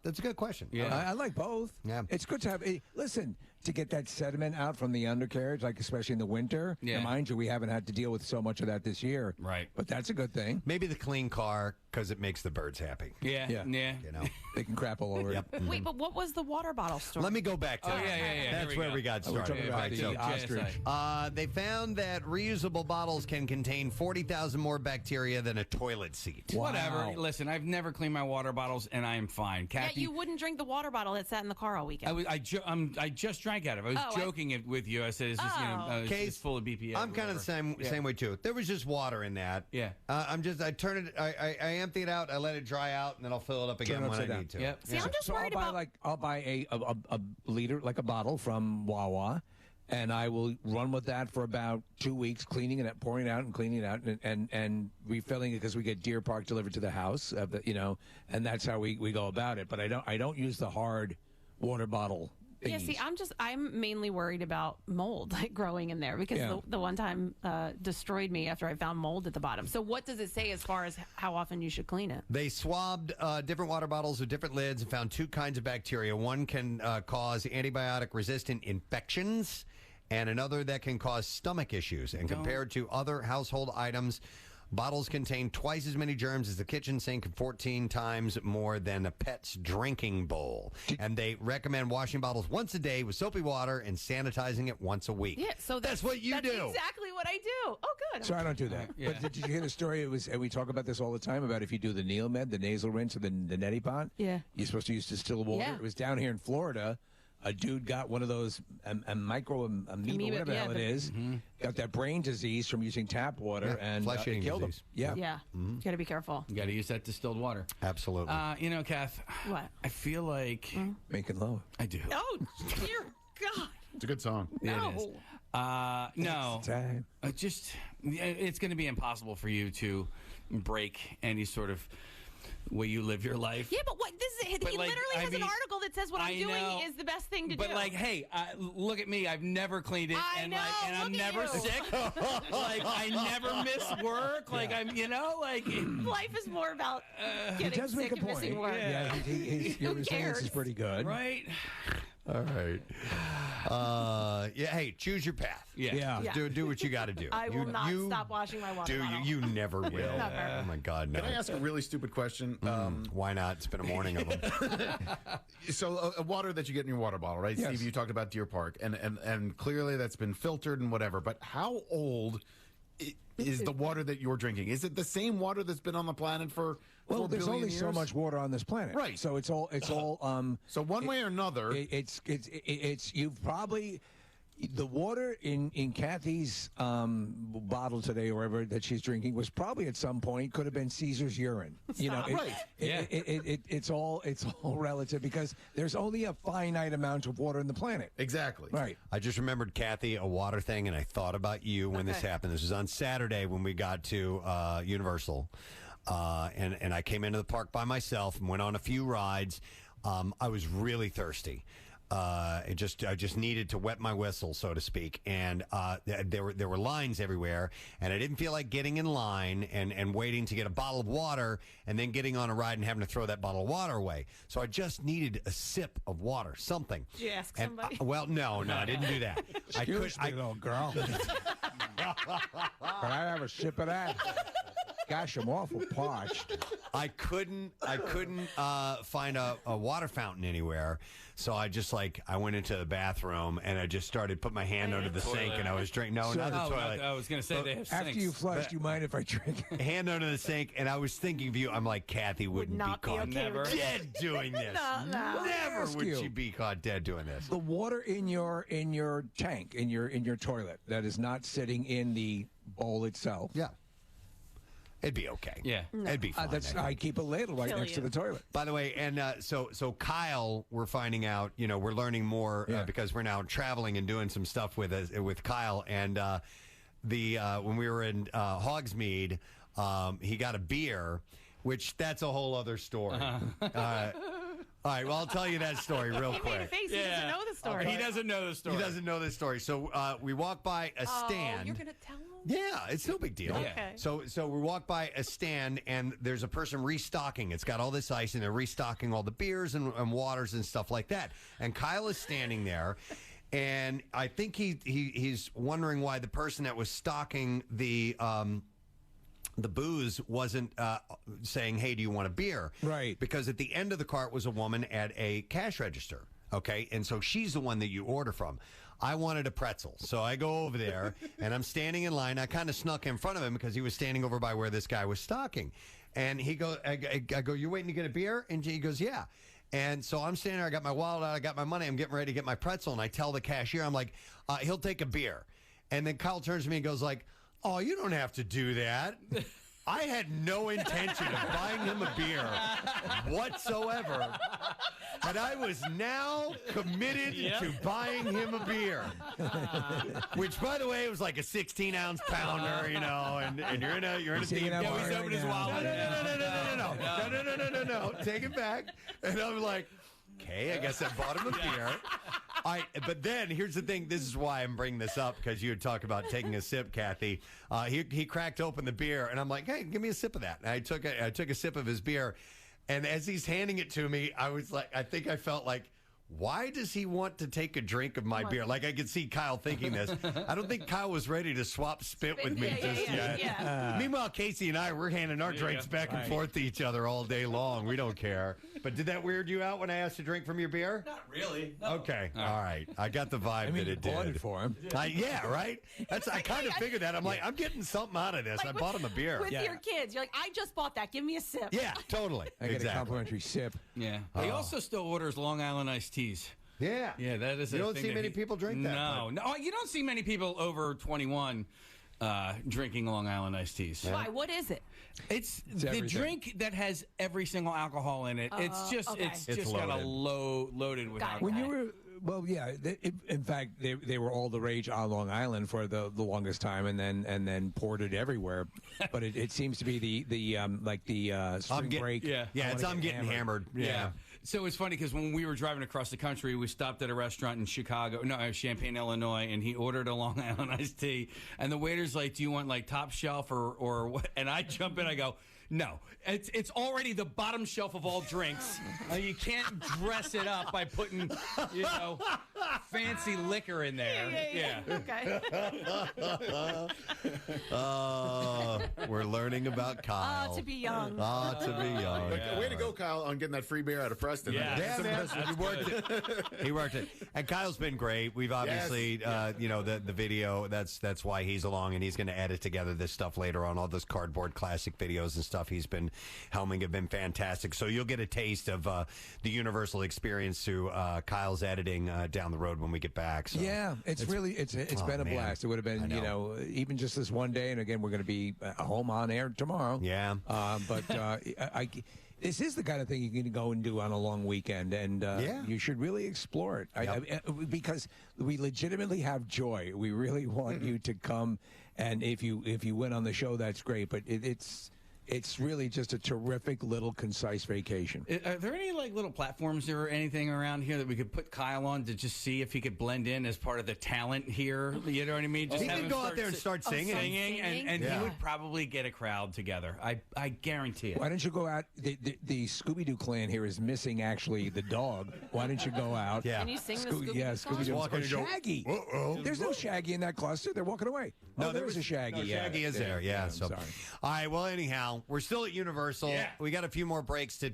That's a good question. Yeah. I like both. Yeah. It's good to have. Listen, to get that sediment out from the undercarriage, especially in the winter. Yeah. Now, mind you, we haven't had to deal with so much of that this year. Right. But that's a good thing. Maybe the clean car because it makes the birds happy. Yeah. Yeah. You know. They can crap all over it. Wait, but what was the water bottle story? Let me go back to that. yeah. That's where we got We're started. talking about the ostrich. They found that reusable bottles can contain 40,000 more bacteria than a toilet seat. Whatever. Listen, I've never cleaned my water bottles, and I am fine. Yeah, Kathy, you wouldn't drink the water bottle that sat in the car all weekend. I just drank out of it. I was joking it with you. I said it's just it's full of BPA. I'm kind of the same way too. There was just water in that. Yeah. I turn it. I empty it out. I let it dry out, and then I'll fill it up again when I need to. Yep. See, I'm just So worried about. I'll buy a liter, like a bottle from Wawa, and I will run with that for about 2 weeks, cleaning it, pouring it out, and cleaning it out, and refilling it because we get Deer Park delivered to the house, and that's how we go about it. But I don't use the hard water bottle. Yeah, see, I'm mainly worried about mold growing in there because the one time destroyed me after I found mold at the bottom. So what does it say as far as how often you should clean it? They swabbed different water bottles with different lids and found 2 kinds of bacteria. One can cause antibiotic-resistant infections, and another that can cause stomach issues. And compared to other household items, bottles contain twice as many germs as the kitchen sink and 14 times more than a pet's drinking bowl. And they recommend washing bottles once a day with soapy water and sanitizing it once a week. Yeah, so that's what you do. That's exactly what I do. Oh, good. So I don't do that. Yeah. But did you hear the story? And we talk about this all the time about if you do the Neomed, the nasal rinse, or the neti pot. Yeah. You're supposed to use distilled water. Yeah. It was down here in Florida. A dude got one of those amoeba, whatever the hell it is. Got that brain disease from using tap water, and flesh-eating it killed disease. him. Yeah. You got to be careful. You got to use that distilled water. Absolutely. Kath. What? I feel like Making love. I do. Oh, dear God. It's a good song. No. It is. No. Time. It's going to be impossible for you to break any sort of way you live your life. Yeah, but what? He literally has an article that says what I'm doing is the best thing to do. But hey, look at me. I've never cleaned it, and I'm never sick. I never miss work. Life is more about getting does sick make a and missing point. work. Yeah, your resilience cares? is pretty good. Right? All right. Hey, choose your path. Yeah. Do what you got to do. I will not stop washing my water bottle. You never will. Never. Oh my God, no. Can I ask a really stupid question? Why not? It's been a morning of them. So water that you get in your water bottle, right? Yes. Steve, you talked about Deer Park, and clearly that's been filtered and whatever. But how old is the water that you're drinking? Is it the same water that's been on the planet for 4 There's billion only years? so much water on this planet, Right. So it's all. So one way or another, It's you've probably the water in Kathy's bottle today, or wherever that she's drinking, was probably at some point could have been Caesar's urine. Right. It's all relative because there's only a finite amount of water in the planet. exactly. Right. I just remembered, Kathy, a water thing, and I thought about you when this happened. This was on Saturday when we got to Universal. And I came into the park by myself and went on a few rides. I was really thirsty. I just needed to wet my whistle, so to speak. And there were lines everywhere, and I didn't feel like getting in line and waiting to get a bottle of water and then getting on a ride and having to throw that bottle of water away. So I just needed a sip of water, something. Did you ask somebody? No, I didn't do that. Excuse me, little girl. Can I have a sip of that? Gosh, I'm awful parched. I couldn't find a water fountain anywhere, so I just I went into the bathroom and I just started putting my hand under the sink and I was drinking. No, not the toilet. I was going to say they have sinks. After you flushed, you mind if I drink? Hand under the sink, and I was thinking of you. I'm like, Kathy wouldn't not be be caught okay with dead doing this. No. Never Ask would you. she be caught dead doing this. The water in your tank, in your toilet, that is not sitting in the bowl itself. Yeah. It'd be okay. Yeah. It'd be fine. I keep a ladle right Kill next to you. the toilet. By the way, and so Kyle, we're finding out, we're learning more because we're now traveling and doing some stuff with Kyle. And when we were in Hogsmeade, he got a beer, which that's a whole other story. All right, well, I'll tell you that story real He quick. made a face. He doesn't know the story. He doesn't know the story. He doesn't know this story. So we walk by a stand. Oh, you're going to tell him? Yeah, it's no big deal. Okay. So we walk by a stand, and there's a person restocking. It's got all this ice, and they're restocking all the beers and waters and stuff like that. And Kyle is standing there, and I think he's wondering why the person that was stocking the the booze wasn't saying, hey, do you want a beer? Right. Because at the end of the cart was a woman at a cash register. Okay. And so she's the one that you order from. I wanted a pretzel. So I go over there and I'm standing in line. I kind of snuck in front of him because he was standing over by where this guy was stocking. And he goes, I go, you're waiting to get a beer? And he goes, yeah. And so I'm standing there. I got my wallet out. I got my money. I'm getting ready to get my pretzel. And I tell the cashier, I'm like, he'll take a beer. And then Kyle turns to me and goes like, oh, you don't have to do that. I had no intention of buying him a beer whatsoever. But I was now committed to buying him a beer. Which, by the way, was like a 16-ounce pounder, you know, and you're in a theme park. He's opening his wallet. No. Take it back. And I'm like, okay, I guess I bought him a beer. All right, but then here's the thing. This is why I'm bringing this up, because you had talked about taking a sip, Kathy. He cracked open the beer, and I'm like, hey, give me a sip of that. And I took a sip of his beer, and as he's handing it to me, I was like, I think I felt like, why does he want to take a drink of my beer? Like, I could see Kyle thinking this. I don't think Kyle was ready to swap spit with me just yet. Yeah. Meanwhile, Casey and I, we're handing our drinks back and forth to each other all day long. We don't care. But did that weird you out when I asked to drink from your beer? Not really. No. Okay. All right. I got the vibe that it bought did. it for him. Yeah, right? I kind of figured that. I'm like, I'm getting something out of this. I bought him a beer. With your kids. You're like, I just bought that. Give me a sip. Yeah, totally. I get a complimentary sip. Yeah. He also still orders Long Island iced teas. Yeah. Yeah, that is. You don't see many people drink that. No, you don't see many people over 21 drinking Long Island iced teas. Why? What is it? It's the everything. drink that has every single alcohol in it. It's just okay. it's just got a loaded with Got it. alcohol. When you were, well, yeah. In fact, they were all the rage on Long Island for the longest time, and then ported everywhere. But it seems to be the spring break. yeah. Yeah, it's I'm getting hammered. Yeah. So it's funny because when we were driving across the country, we stopped at a restaurant in Champaign, Illinois, and he ordered a Long Island iced tea. And the waiter's like, "Do you want like top shelf or what?" And I jump in, I go, "No, it's already the bottom shelf of all drinks. You can't dress it up by putting, fancy liquor in there." Okay. We're learning about Kyle. To be young. To be young. Way to go, Kyle, on getting that free beer out of Preston. Yeah. Yeah, man. He worked it. He worked it. And Kyle's been great. We've obviously, the video, that's why he's along, and he's going to edit together this stuff later on. All those cardboard classic videos and stuff he's been helming have been fantastic. So you'll get a taste of the Universal experience through Kyle's editing down the road when we get back. So. Yeah, it's been a blast. It would have been, even just this one day, and again, we're going to be home on air tomorrow. Yeah. This is the kind of thing you can go and do on a long weekend, and you should really explore it. Because we legitimately have joy. We really want you to come, and if you win on the show, that's great. But it's really just a terrific little concise vacation. Are there any like little platforms or anything around here that we could put Kyle on to just see if he could blend in as part of the talent here? You know what I mean? Just he could go out there and start singing. And he would probably get a crowd together. I guarantee it. Why don't you go out? The Scooby-Doo clan here is missing actually the dog. Why don't you go out? Yeah. Can you sing the Scooby-Doo Yeah, song? Scooby-Doo. Walking and go, Shaggy. There's no Shaggy in that cluster. They're walking away. No, there was a Shaggy. No, Shaggy is there. Yeah. I'm So, sorry. all right. Well, anyhow, we're still at Universal. Yeah. We got a few more breaks to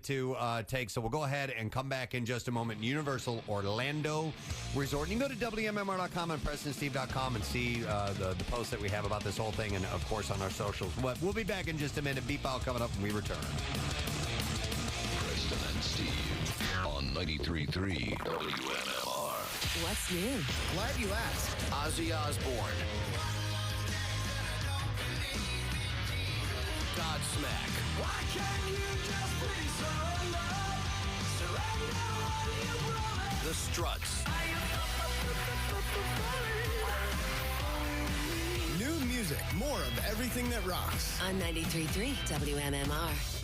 take, so we'll go ahead and come back in just a moment. Universal Orlando Resort. You can go to WMMR.com and PrestonSteve.com and see the posts that we have about this whole thing, and of course on our socials. But we'll be back in just a minute. Beep out coming up when we return. Preston and Steve on 93.3 WMMR. What's new? Glad you asked. Ozzy Osbourne. Godsmack. Why can't you just please surrender? The Struts. New music, more of everything that rocks. On 93.3 WMMR.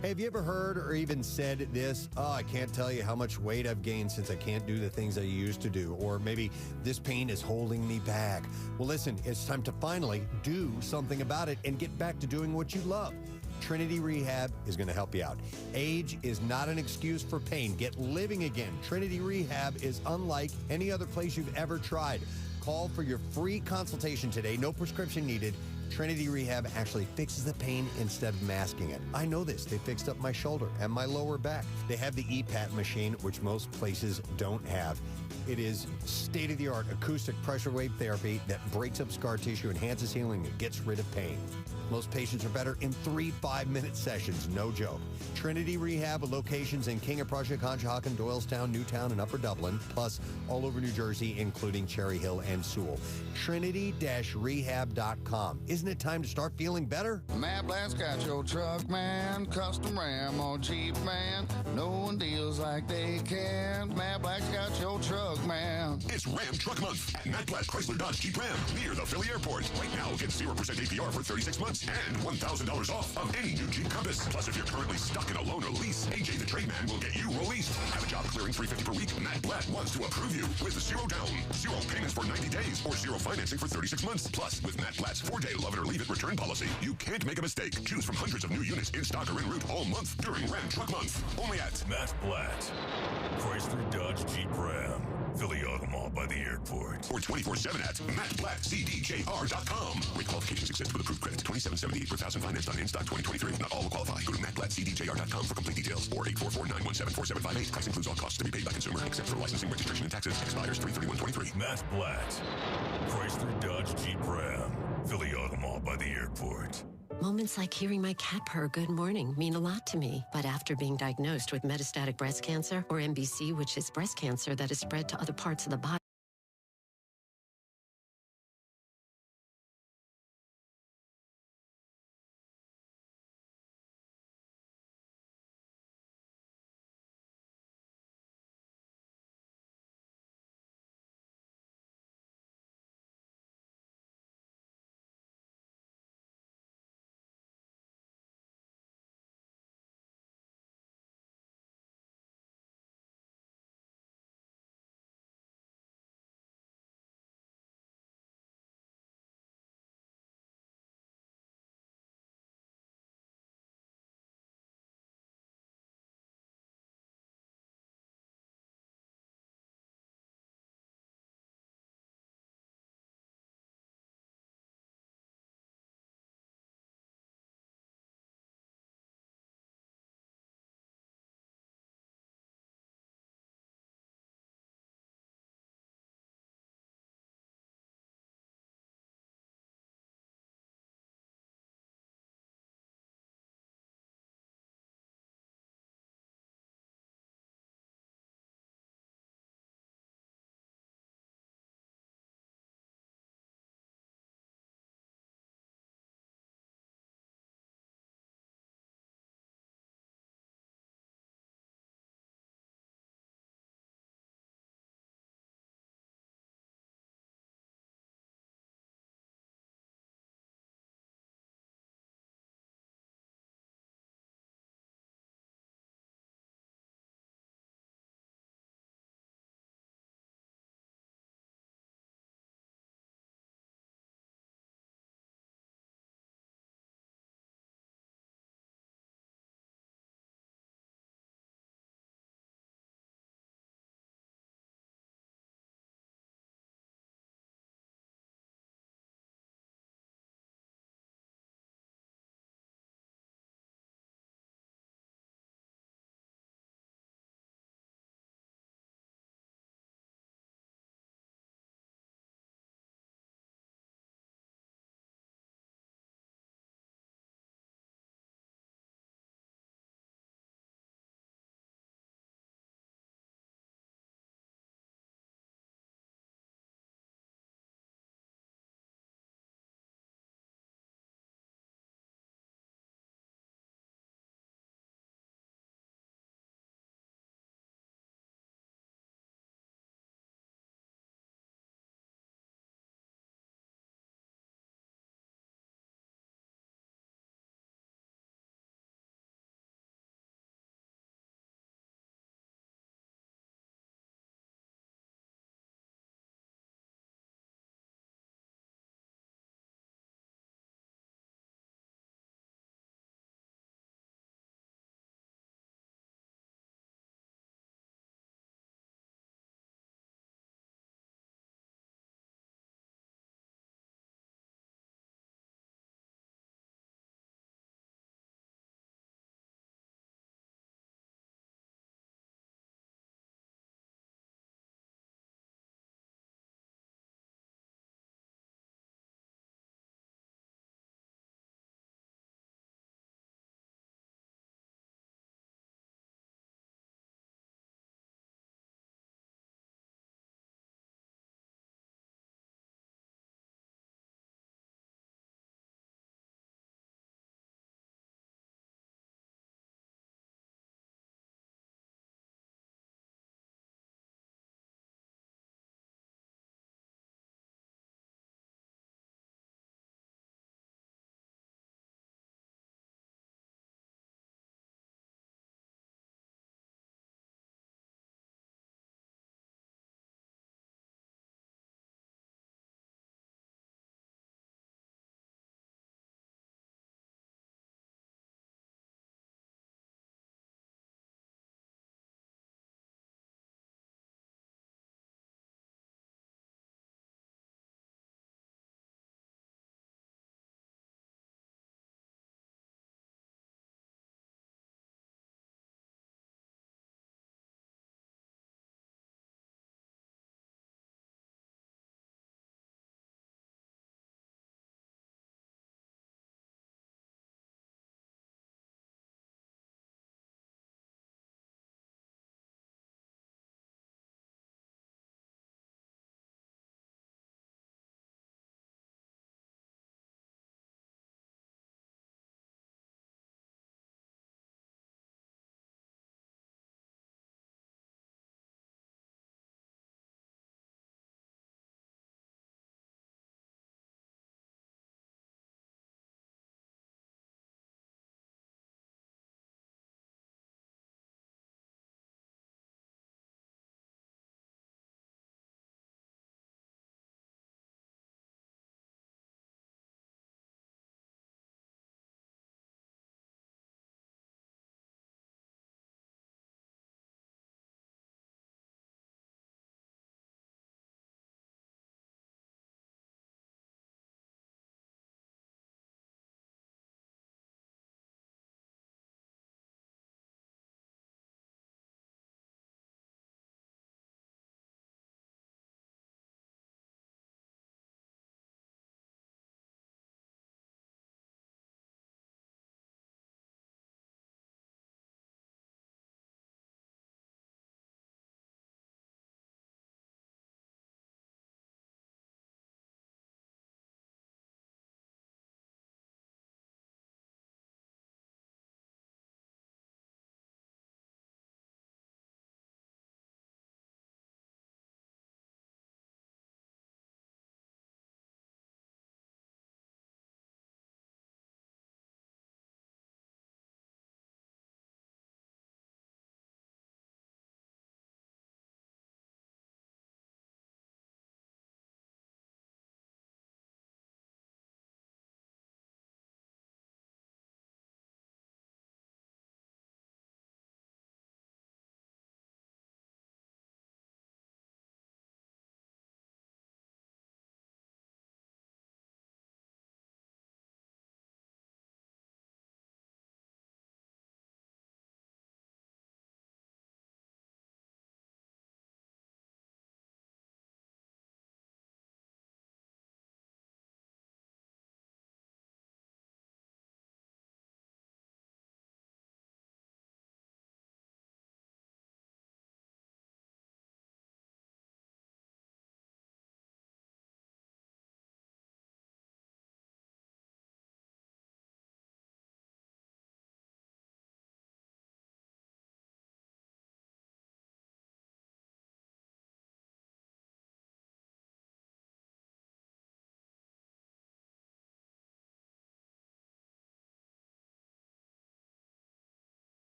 Hey, have you ever heard or even said this? Oh, I can't tell you how much weight I've gained since I can't do the things I used to do. Or maybe this pain is holding me back. Well, listen, it's time to finally do something about it and get back to doing what you love. Trinity Rehab is going to help you out. Age is not an excuse for pain. Get living again. Trinity Rehab is unlike any other place you've ever tried. Call for your free consultation today. No prescription needed. Trinity Rehab actually fixes the pain instead of masking it. I know this. They fixed up my shoulder and my lower back. They have the EPAT machine, which most places don't have. It is state-of-the-art acoustic pressure wave therapy that breaks up scar tissue, enhances healing, and gets rid of pain. Most patients are better in 3 5-minute sessions, no joke. Trinity Rehab locations in King of Prussia, Conshohocken, Doylestown, Newtown, and Upper Dublin, plus all over New Jersey, including Cherry Hill and Sewell. Trinity-rehab.com. Isn't it time to start feeling better? Matt Blatt's got your truck, man. Custom Ram or Jeep, man. No one deals like they can. Matt Blatt's got your truck, man. It's Ram Truck Month at Matt Blatt Chrysler Dodge Jeep Ram near the Philly Airport. Right now, get 0% APR for 36 months and $1,000 off of any new Jeep Compass. Plus, if you're currently stuck in a loan or lease, AJ the Trade Man will get you released. Have a job clearing $350 per week? Matt Blatt wants to approve you with 0 down, 0 payments for 90 days, or 0 financing for 36 months. Plus, with Matt Blatt's 4-day love it or leave it return policy, you can't make a mistake. Choose from hundreds of new units in stock or en route all month during Ram Truck Month. Only at Matt Blatt, Chrysler Dodge Jeep Ram, Philly Auto Mall by the airport. Or 24/7 at mattblattcdjr.com. Rate qualifications exist with approved credit. $27.78 per thousand financed on in-stock 2023. Not all will qualify. Go to mattblattcdjr.com for complete details. Or 844-917-4758. Price includes all costs to be paid by consumer, except for licensing, registration, and taxes. Expires 3/31/23. Matt Blatt, Chrysler Dodge Jeep Ram, Philly Auto Mall by the airport. Moments like hearing my cat purr good morning mean a lot to me. But after being diagnosed with metastatic breast cancer, or MBC, which is breast cancer that is spread to other parts of the body,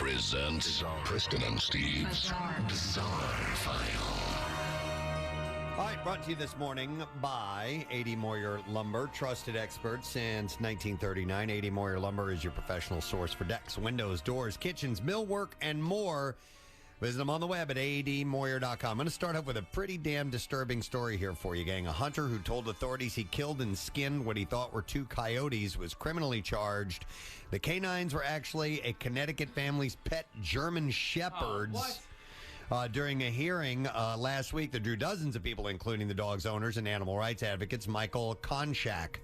presents Preston and Steve's Bizarre File. All right, brought to you this morning by 80 Moyer Lumber, trusted expert since 1939. 80 Moyer Lumber is your professional source for decks, windows, doors, kitchens, millwork, and more. Visit them on the web at admoyer.com. I'm going to start up with a pretty damn disturbing story here for you, gang. A hunter who told authorities he killed and skinned what he thought were 2 coyotes was criminally charged. The canines were actually a Connecticut family's pet German shepherds. During a hearing last week that drew dozens of people, including the dog's owners and animal rights advocates, Michael Konchak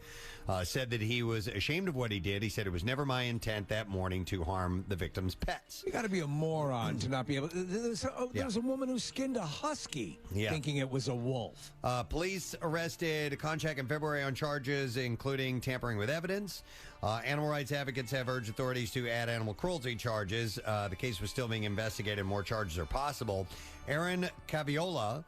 said that he was ashamed of what he did. He said it was never my intent that morning to harm the victim's pets. You got to be a moron to not be able. There's a woman who skinned a husky, thinking it was a wolf. Police arrested Konchak in February on charges including tampering with evidence. Animal rights advocates have urged authorities to add animal cruelty charges. The case was still being investigated. More charges are possible. Erin Caviola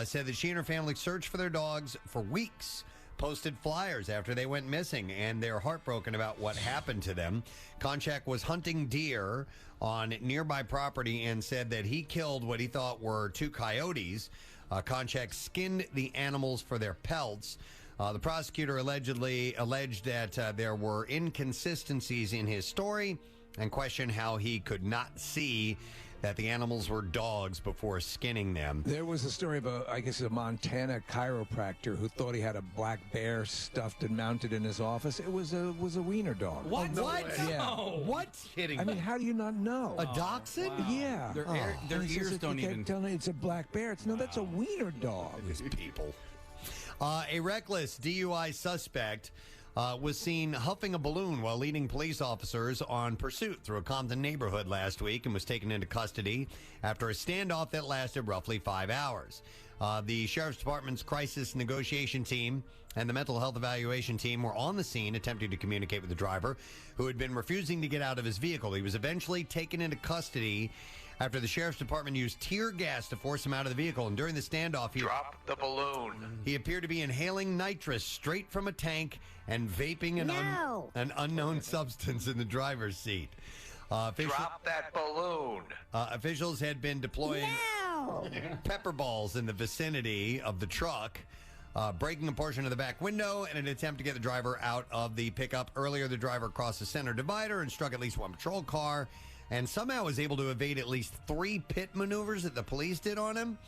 said that she and her family searched for their dogs for weeks, posted flyers after they went missing, and they're heartbroken about what happened to them. Konchak was hunting deer on nearby property and said that he killed what he thought were 2 coyotes. Konchak skinned the animals for their pelts. The prosecutor alleged that there were inconsistencies in his story and questioned how he could not see that the animals were dogs before skinning them. There was a story of a Montana chiropractor who thought he had a black bear stuffed and mounted in his office. It was a wiener dog. What? What? Yeah. No. What? Kidding. I mean, how do you not know? A dachshund? Wow. Yeah. Their ears don't even. It's a black bear. That's a wiener dog. These people. A reckless DUI suspect was seen huffing a balloon while leading police officers on pursuit through a Compton neighborhood last week and was taken into custody after a standoff that lasted roughly 5 hours. The Sheriff's Department's crisis negotiation team and the mental health evaluation team were on the scene attempting to communicate with the driver, who had been refusing to get out of his vehicle. He was eventually taken into custody after the Sheriff's Department used tear gas to force him out of the vehicle. And during the standoff, Drop the balloon. He appeared to be inhaling nitrous straight from a tank and vaping an unknown substance in the driver's seat. Drop that balloon. Officials had been deploying pepper balls in the vicinity of the truck, breaking a portion of the back window in an attempt to get the driver out of the pickup. Earlier, the driver crossed the center divider and struck at least one patrol car, and somehow was able to evade at least 3 pit maneuvers that the police did on him.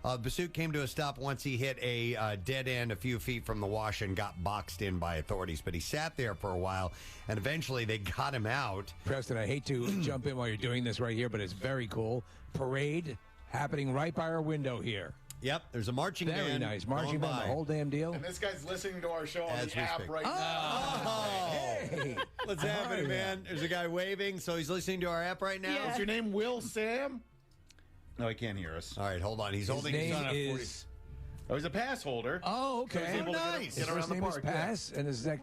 The pursuit came to a stop once he hit a dead end a few feet from the wash and got boxed in by authorities. But he sat there for a while, and eventually they got him out. Preston, I hate to jump in while you're doing this right here, but it's very cool. Parade happening right by our window here. Yep, there's a marching band. Very nice. Marching band, the whole damn deal. And this guy's listening to our show on As the we app speak. right now. Hey. What's happening, man? There's a guy waving, so he's listening to our app right now. Is your name Will Sam? No, he can't hear us. All right, hold on. He's holding name his son is... Oh, he's a pass holder. Oh, So he's okay. able to nice. get His around first the name park. is Pass, and his neck...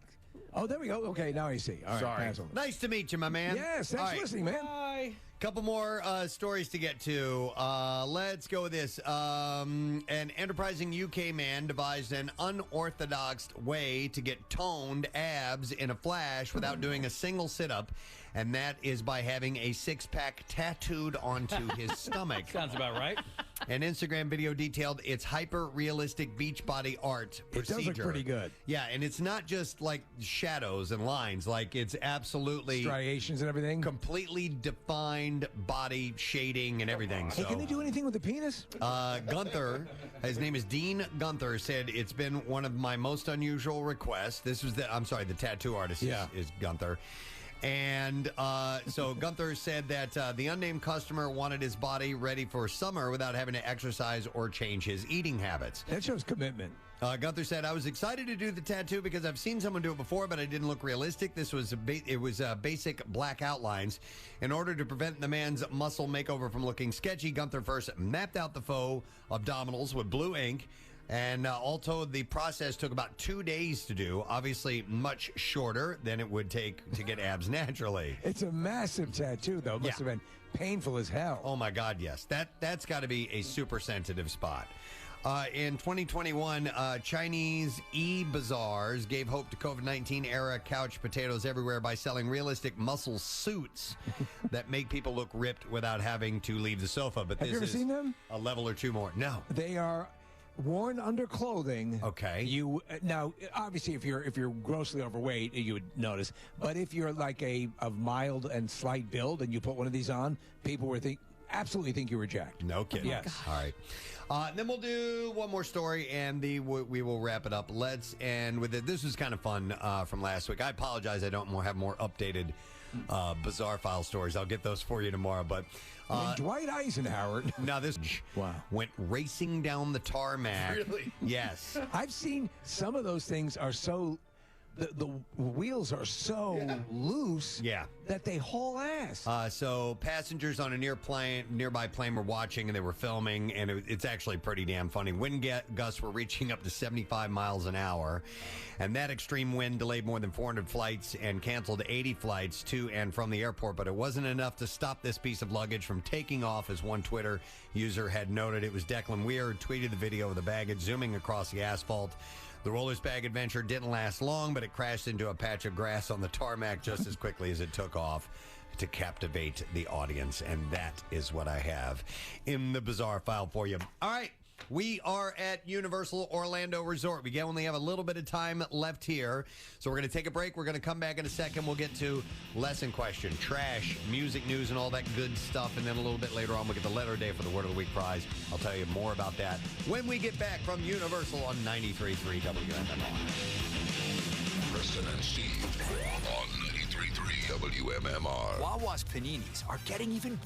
Oh, there we go. Okay, now I see. All right, Sorry. Pass over. Nice to meet you, my man. Yes, thanks for listening, man. Couple more stories to get to. Let's go with this. An enterprising UK man devised an unorthodox way to get toned abs in a flash without doing a single sit-up, and that is by having a six-pack tattooed onto his stomach. Sounds about right. An Instagram video detailed its hyper-realistic beachbody art procedure. It does look pretty good. Yeah, and it's not just like shadows and lines. Like, it's absolutely... Striations and everything. Completely defined body shading and everything. Hey, can they do anything with the penis? Gunther, his name is Dean Gunther, said it's been one of my most unusual requests. This was the tattoo artist is Gunther. And so Gunther said that the unnamed customer wanted his body ready for summer without having to exercise or change his eating habits. That shows commitment. Gunther said, I was excited to do the tattoo because I've seen someone do it before, but it didn't look realistic. This was basic black outlines. In order to prevent the man's muscle makeover from looking sketchy, Gunther first mapped out the faux abdominals with blue ink. And all told, the process took about 2 days to do. Obviously, much shorter than it would take to get abs naturally. It's a massive tattoo, though. It must have been painful as hell. Oh, my God, yes. That's got to be a super sensitive spot. In 2021, Chinese e-bazaars gave hope to COVID-19 era couch potatoes everywhere by selling realistic muscle suits that make people look ripped without having to leave the sofa. But Have you ever seen them? A level or two more. No. They are worn under clothing. Okay. You now, obviously, if you're grossly overweight, you would notice. But if you're like of mild and slight build, and you put one of these on, people would absolutely think you were jacked. No kidding. Yes. All right. Then we'll do one more story, and we will wrap it up. Let's end with it. This was kind of fun from last week. I apologize. I don't have more updated bizarre file stories. I'll get those for you tomorrow. But Dwight Eisenhower. Now this went racing down the tarmac. Really? Yes. I've seen some of those things are so. The wheels are so loose that they haul ass. So passengers on a nearby plane were watching, and they were filming, and it's actually pretty damn funny. Wind gusts were reaching up to 75 miles an hour, and that extreme wind delayed more than 400 flights and canceled 80 flights to and from the airport, but it wasn't enough to stop this piece of luggage from taking off, as one Twitter user had noted. It was Declan Weir who tweeted the video of the baggage zooming across the asphalt. The roller's bag adventure didn't last long, but it crashed into a patch of grass on the tarmac just as quickly as it took off to captivate the audience. And that is what I have in the bizarre file for you. All right. We are at Universal Orlando Resort. We only have a little bit of time left here, so we're going to take a break. We're going to come back in a second. We'll get to lesson question, trash, music news, and all that good stuff. And then a little bit later on, we'll get the letter day for the Word of the Week prize. I'll tell you more about that when we get back from Universal on 93.3 WMMR. Preston and Steve on 93.3 WMMR. Wawa's paninis are getting even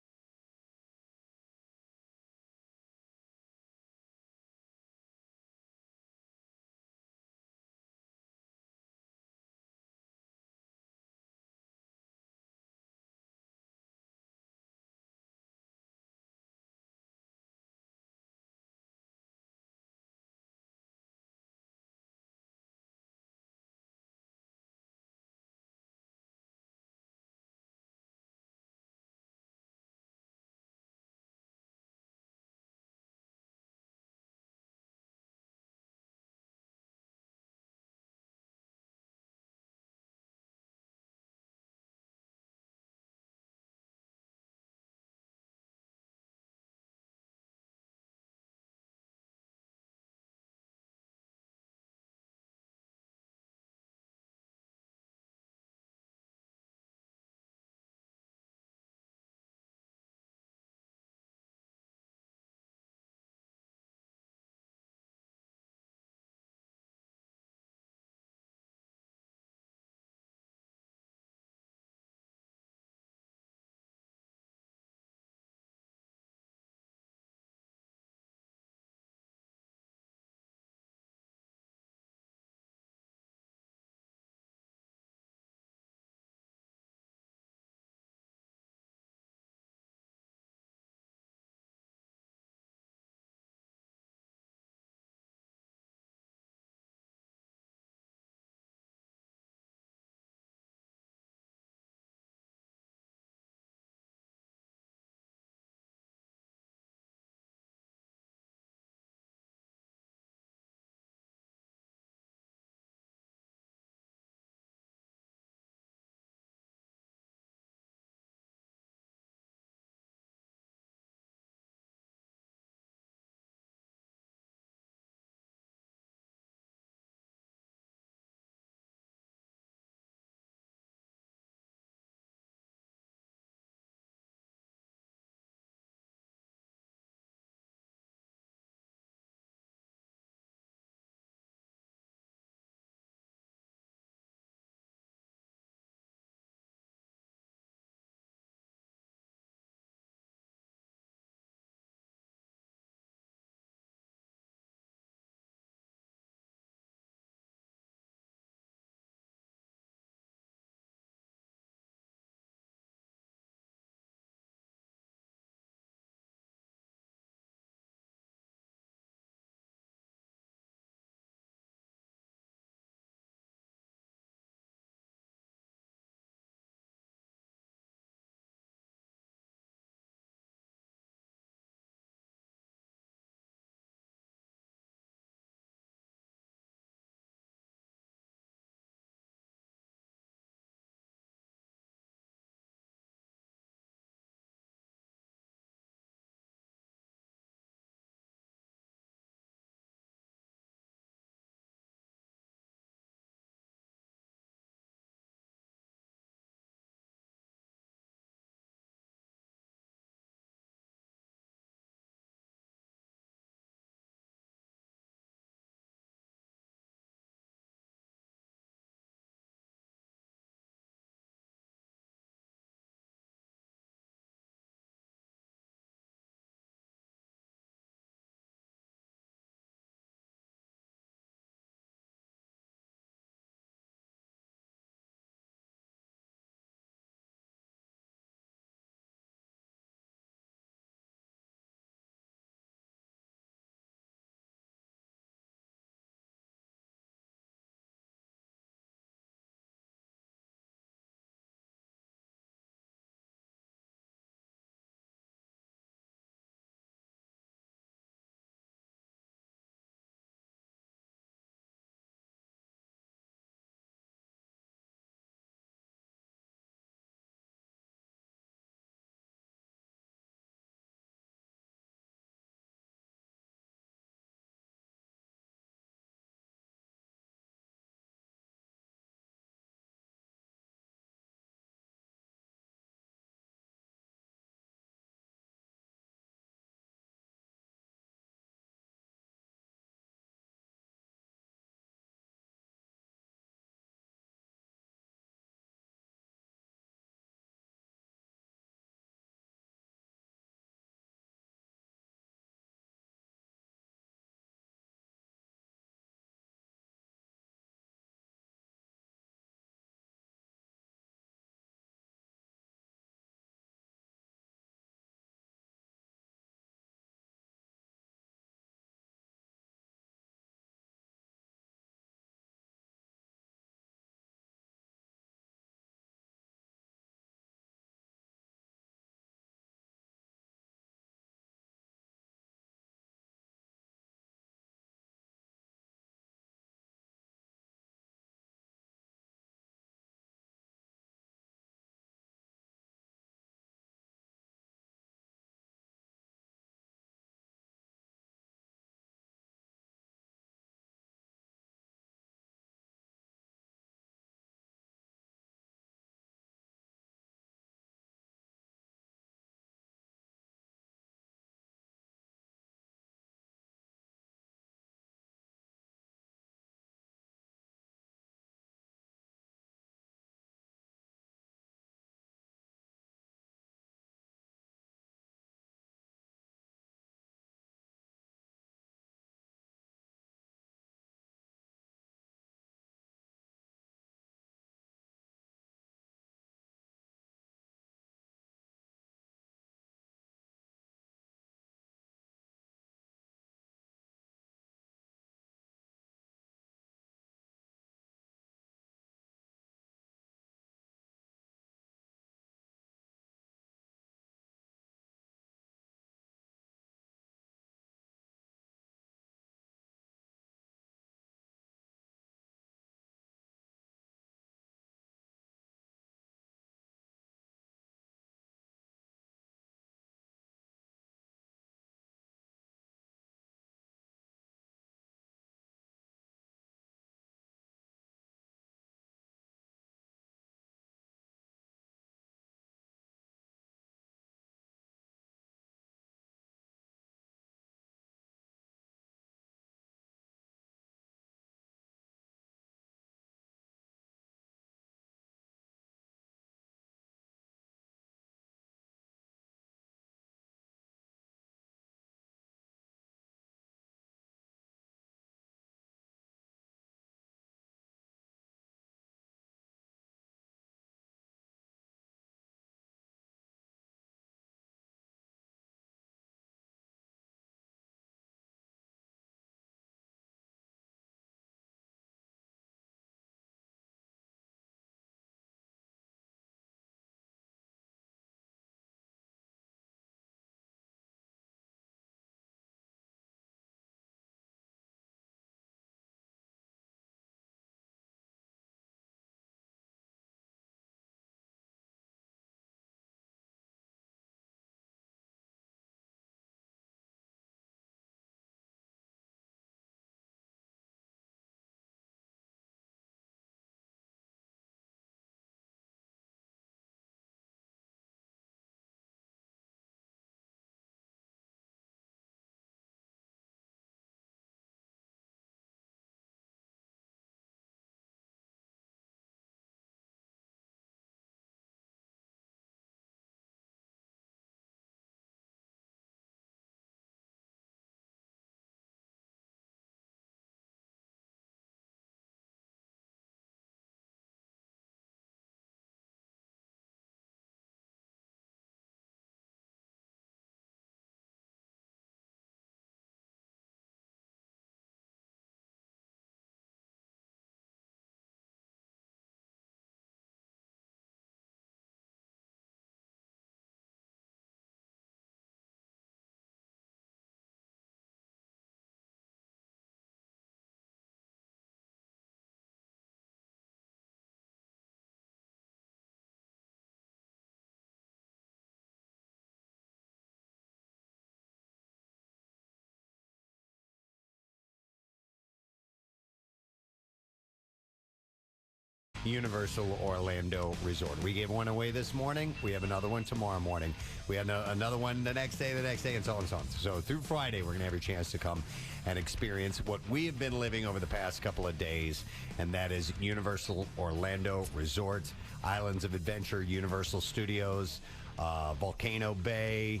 Universal Orlando Resort. We gave one away this morning. We have another one tomorrow morning. We have another one the next day, and so on and so on. So through Friday, we're going to have a chance to come and experience what we have been living over the past couple of days, and that is Universal Orlando Resort, Islands of Adventure, Universal Studios, Volcano Bay,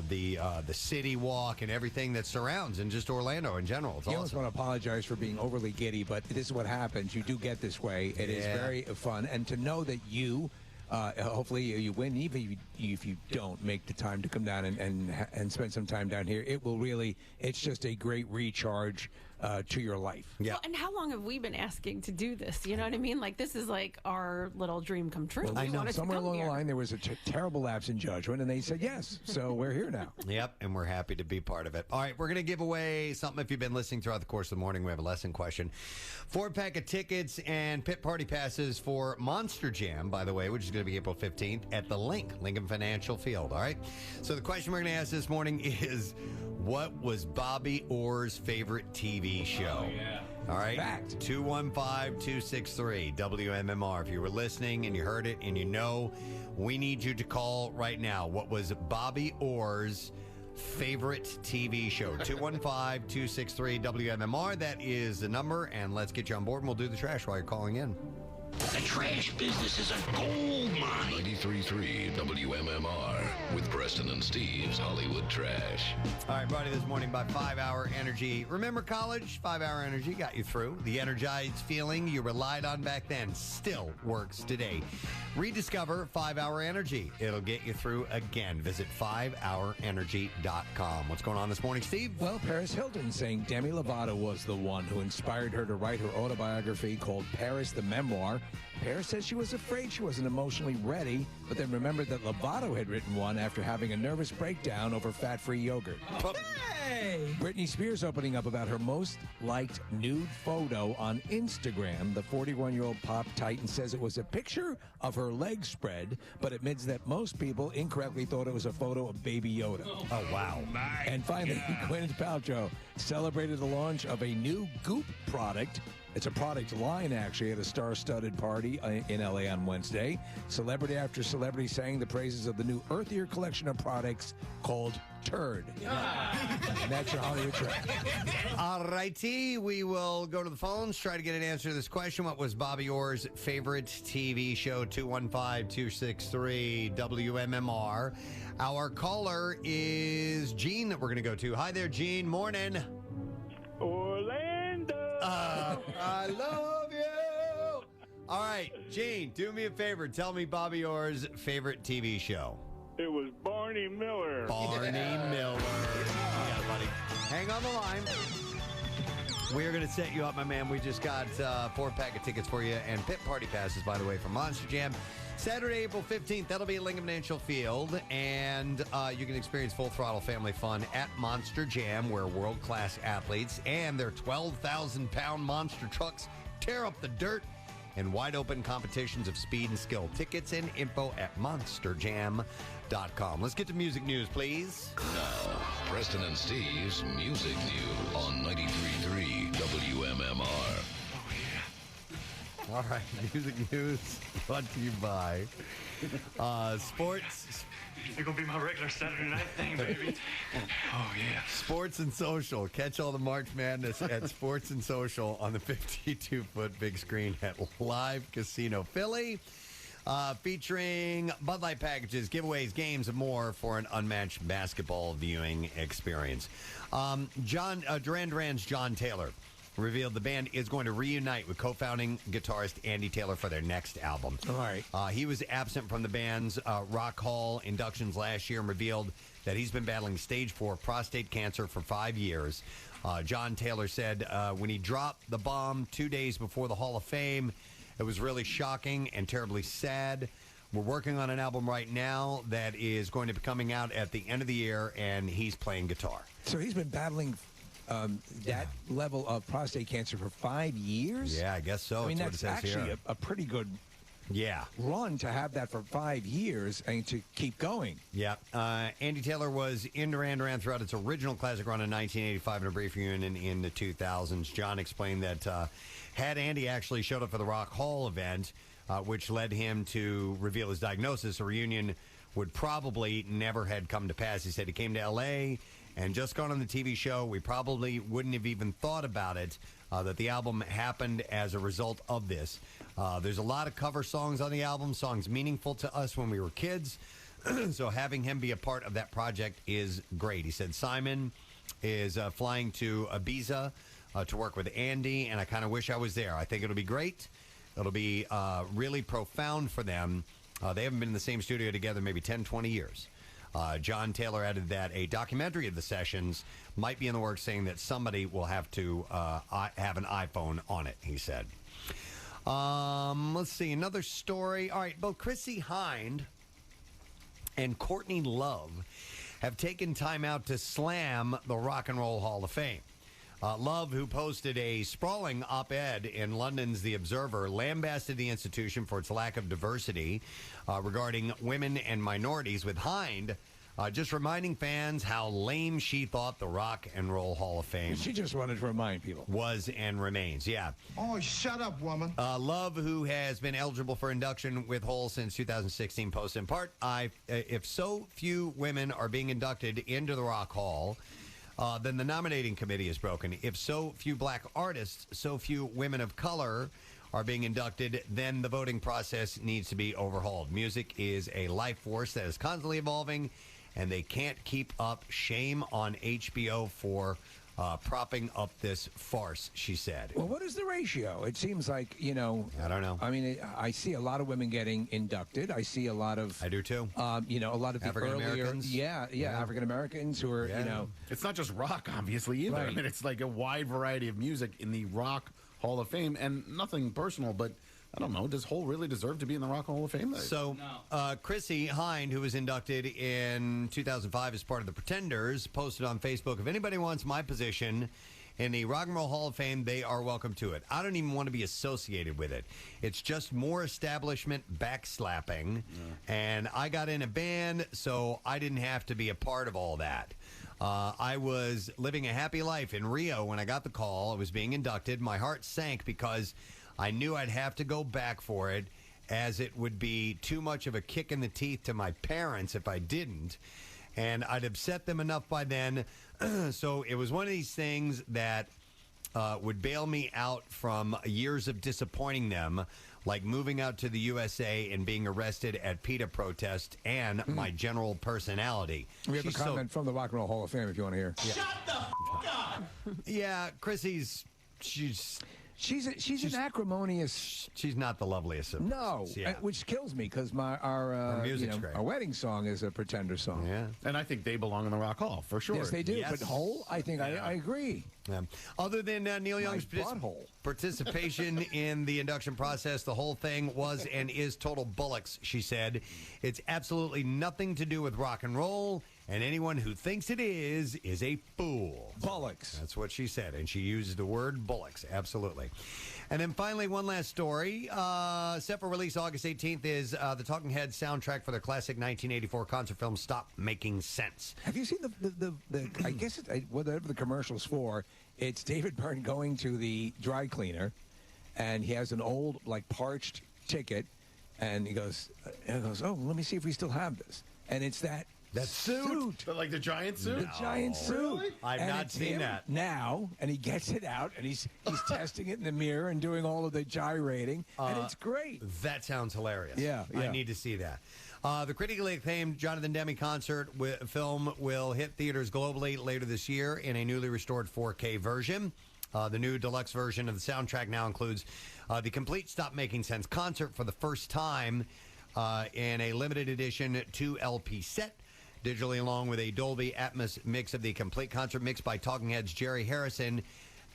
the City Walk, and everything that surrounds, and just Orlando in general. It's you awesome. almost want to apologize for being overly giddy, but this is what happens. You do get this way. It is very fun, and to know that you. Hopefully you win. Even if you don't make the time to come down and spend some time down here, it will really. It's just a great recharge to your life. Yeah. Well, and how long have we been asking to do this? You know what I mean? Like, this is like our little dream come true. Well, I know somewhere along the line there was a terrible lapse in judgment, and they said yes. So we're here now. Yep, and we're happy to be part of it. All right, we're going to give away something. If you've been listening throughout the course of the morning, we have a lesson question. 4-pack of tickets and pit party passes for Monster Jam, by the way, which is going to be April 15th at the Lincoln Financial Field. All right, so the question we're going to ask this morning is, what was Bobby Orr's favorite TV show? Oh, yeah. All right, 215-263 WMMR. If you were listening and you heard it and you know, we need you to call right now. What was Bobby Orr's favorite TV show? 215-263 WMMR. That is the number, and let's get you on board, and we'll do the trash while you're calling in. The trash business is a gold mine. 93.3 WMMR with Preston and Steve's Hollywood Trash. All right, brought to you this morning by 5 Hour Energy. Remember college? 5 Hour Energy got you through. The energized feeling you relied on back then still works today. Rediscover 5 Hour Energy. It'll get you through again. Visit 5hourenergy.com. What's going on this morning, Steve? Well, Paris Hilton saying Demi Lovato was the one who inspired her to write her autobiography called Paris the Memoir. Paris says she was afraid she wasn't emotionally ready, but then remembered that Lovato had written one after having a nervous breakdown over fat-free yogurt. Hey! Britney Spears opening up about her most liked nude photo on Instagram. The 41-year-old pop titan says it was a picture of her legs spread, but admits that most people incorrectly thought it was a photo of Baby Yoda. Oh, wow. And finally, Gwyneth Paltrow celebrated the launch of a new Goop product. It's a product line, actually, at a star-studded party in L.A. on Wednesday. Celebrity after celebrity sang the praises of the new earthier collection of products called Turd. And that's your Hollywood Trash. All righty, we will go to the phones, try to get an answer to this question. What was Bobby Orr's favorite TV show? 215-263 WMMR. Our caller is Gene that we're going to go to. Hi there, Gene. Morning. Orlando. I love you. All right, Gene, do me a favor. Tell me Bobby Orr's favorite TV show. It was Barney Miller. Barney Miller. Yeah, buddy. Hang on the line. We're going to set you up, my man. We just got 4-pack of tickets for you and pit party passes, by the way, for Monster Jam. Saturday, April 15th, that'll be at Lincoln Financial Field, and you can experience full throttle family fun at Monster Jam, where world-class athletes and their 12,000-pound monster trucks tear up the dirt in wide-open competitions of speed and skill. Tickets and info at monsterjam.com. Let's get to music news, please. Now, Preston and Steve's Music News on 93.3 WMMR. All right, music news brought to you by Sports. You're going to be my regular Saturday night thing, baby. Oh, yeah. Sports and Social. Catch all the March Madness at Sports and Social on the 52-foot big screen at Live Casino Philly. Featuring Bud Light packages, giveaways, games, and more for an unmatched basketball viewing experience. Duran Duran's John Taylor revealed the band is going to reunite with co-founding guitarist Andy Taylor for their next album. All right. He was absent from the band's Rock Hall inductions last year and revealed that he's been battling stage 4 prostate cancer for 5 years. John Taylor said when he dropped the bomb 2 days before the Hall of Fame, it was really shocking and terribly sad. We're working on an album right now that is going to be coming out at the end of the year, and he's playing guitar. So he's been battling that level of prostate cancer for 5 years? Yeah, I guess so. I mean, that's that's what it says actually here. a pretty good run to have that for 5 years and to keep going. Yeah. Andy Taylor was in Duran Duran throughout its original classic run in 1985 and a brief reunion in the 2000s. John explained that had Andy actually showed up for the Rock Hall event, which led him to reveal his diagnosis, a reunion would probably never had come to pass. He said he came to L.A., and just gone on the TV show, we probably wouldn't have even thought about it, that the album happened as a result of this. There's a lot of cover songs on the album, songs meaningful to us when we were kids. So having him be a part of that project is great. He said Simon is flying to Ibiza to work with Andy, and I kind of wish I was there. I think it'll be great. It'll be really profound for them. They haven't been in the same studio together maybe 10, 20 years. John Taylor added that a documentary of the sessions might be in the works, saying that somebody will have to have an iPhone on it, he said. Let's see, another story. All right, both Chrissie Hynde and Courtney Love have taken time out to slam the Rock and Roll Hall of Fame. Love, who posted a sprawling op-ed in London's The Observer, lambasted the institution for its lack of diversity regarding women and minorities, with Hynde just reminding fans how lame she thought the Rock and Roll Hall of Fame She just wanted to remind people. was and remains. Yeah. Oh, shut up, woman. Love, who has been eligible for induction with Hole since 2016, posted in part, if so few women are being inducted into the Rock Hall, then the nominating committee is broken. If so few black artists, so few women of color are being inducted, then the voting process needs to be overhauled. Music is a life force that is constantly evolving, and they can't keep up. Shame on HBO for propping up this farce, she said. Well, what is the ratio? It seems like, I don't know. I mean, I see a lot of women getting inducted. I see a lot of... I do, too. A lot of the African-Americans? Yeah, African-Americans who are, It's not just rock, obviously, either. Right. I mean, it's like a wide variety of music in the Rock Hall of Fame, and nothing personal, but I don't know. Does Hole really deserve to be in the Rock Hall of Fame? So, Chrissie Hynde, who was inducted in 2005 as part of the Pretenders, posted on Facebook, if anybody wants my position in the Rock and Roll Hall of Fame, they are welcome to it. I don't even want to be associated with it. It's just more establishment backslapping, and I got in a band, so I didn't have to be a part of all that. I was living a happy life in Rio when I got the call. I was being inducted. My heart sank because I knew I'd have to go back for it, as it would be too much of a kick in the teeth to my parents if I didn't. And I'd upset them enough by then. So it was one of these things that would bail me out from years of disappointing them, like moving out to the USA and being arrested at PETA protest and my general personality. We have a comment from the Rock and Roll Hall of Fame if you want to hear. Shut the f*** up! Yeah, Chrissy's... She's an acrimonious. She's not the loveliest of No, yeah. Which kills me because our music's great. our wedding song is a Pretender song. Yeah, and I think they belong in the Rock Hall for sure. Yes, they do. Yes. But Hole, I think I agree. Yeah. Other than Neil Young's butthole. participation in the induction process, the whole thing was and is total bullocks, she said. It's absolutely nothing to do with rock and roll, and anyone who thinks it is a fool. Bullocks. That's what she said, and she used the word bullocks, absolutely. And then finally, one last story. Set for release August 18th is the Talking Heads soundtrack for their classic 1984 concert film, Stop Making Sense. Have you seen the I guess whatever the commercial's for, it's David Byrne going to the dry cleaner, and he has an old, parched ticket, and he goes, oh, let me see if we still have this. And it's that suit. Like the giant suit? The giant suit. Really? I've And not it's seen him that. now, and he gets it out, and he's testing it in the mirror and doing all of the gyrating, and it's great. That sounds hilarious. Yeah. I need to see that. The critically acclaimed Jonathan Demme concert film will hit theaters globally later this year in a newly restored 4K version. The new deluxe version of the soundtrack now includes the complete Stop Making Sense concert for the first time in a limited edition 2 LP set, digitally, along with a Dolby Atmos mix of the complete concert mixed by Talking Heads' Jerry Harrison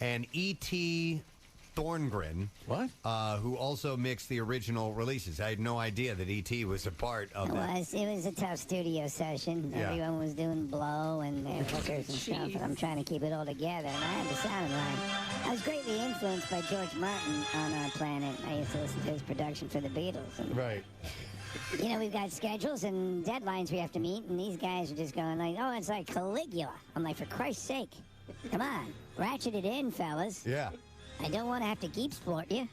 and E.T. Thorngren. What? Who also mixed the original releases. I had no idea that E.T. was a part of that. It was a tough studio session. Yeah. Everyone was doing blow and their hookers and stuff, and I'm trying to keep it all together, and I had the sound line. I was greatly influenced by George Martin on Our Planet. I used to listen to his production for the Beatles. And, right. You know, we've got schedules and deadlines we have to meet, and these guys are just going like, oh, it's like Caligula. I'm like, for Christ's sake, come on, ratchet it in, fellas. Yeah. I don't want to have to geek sport you.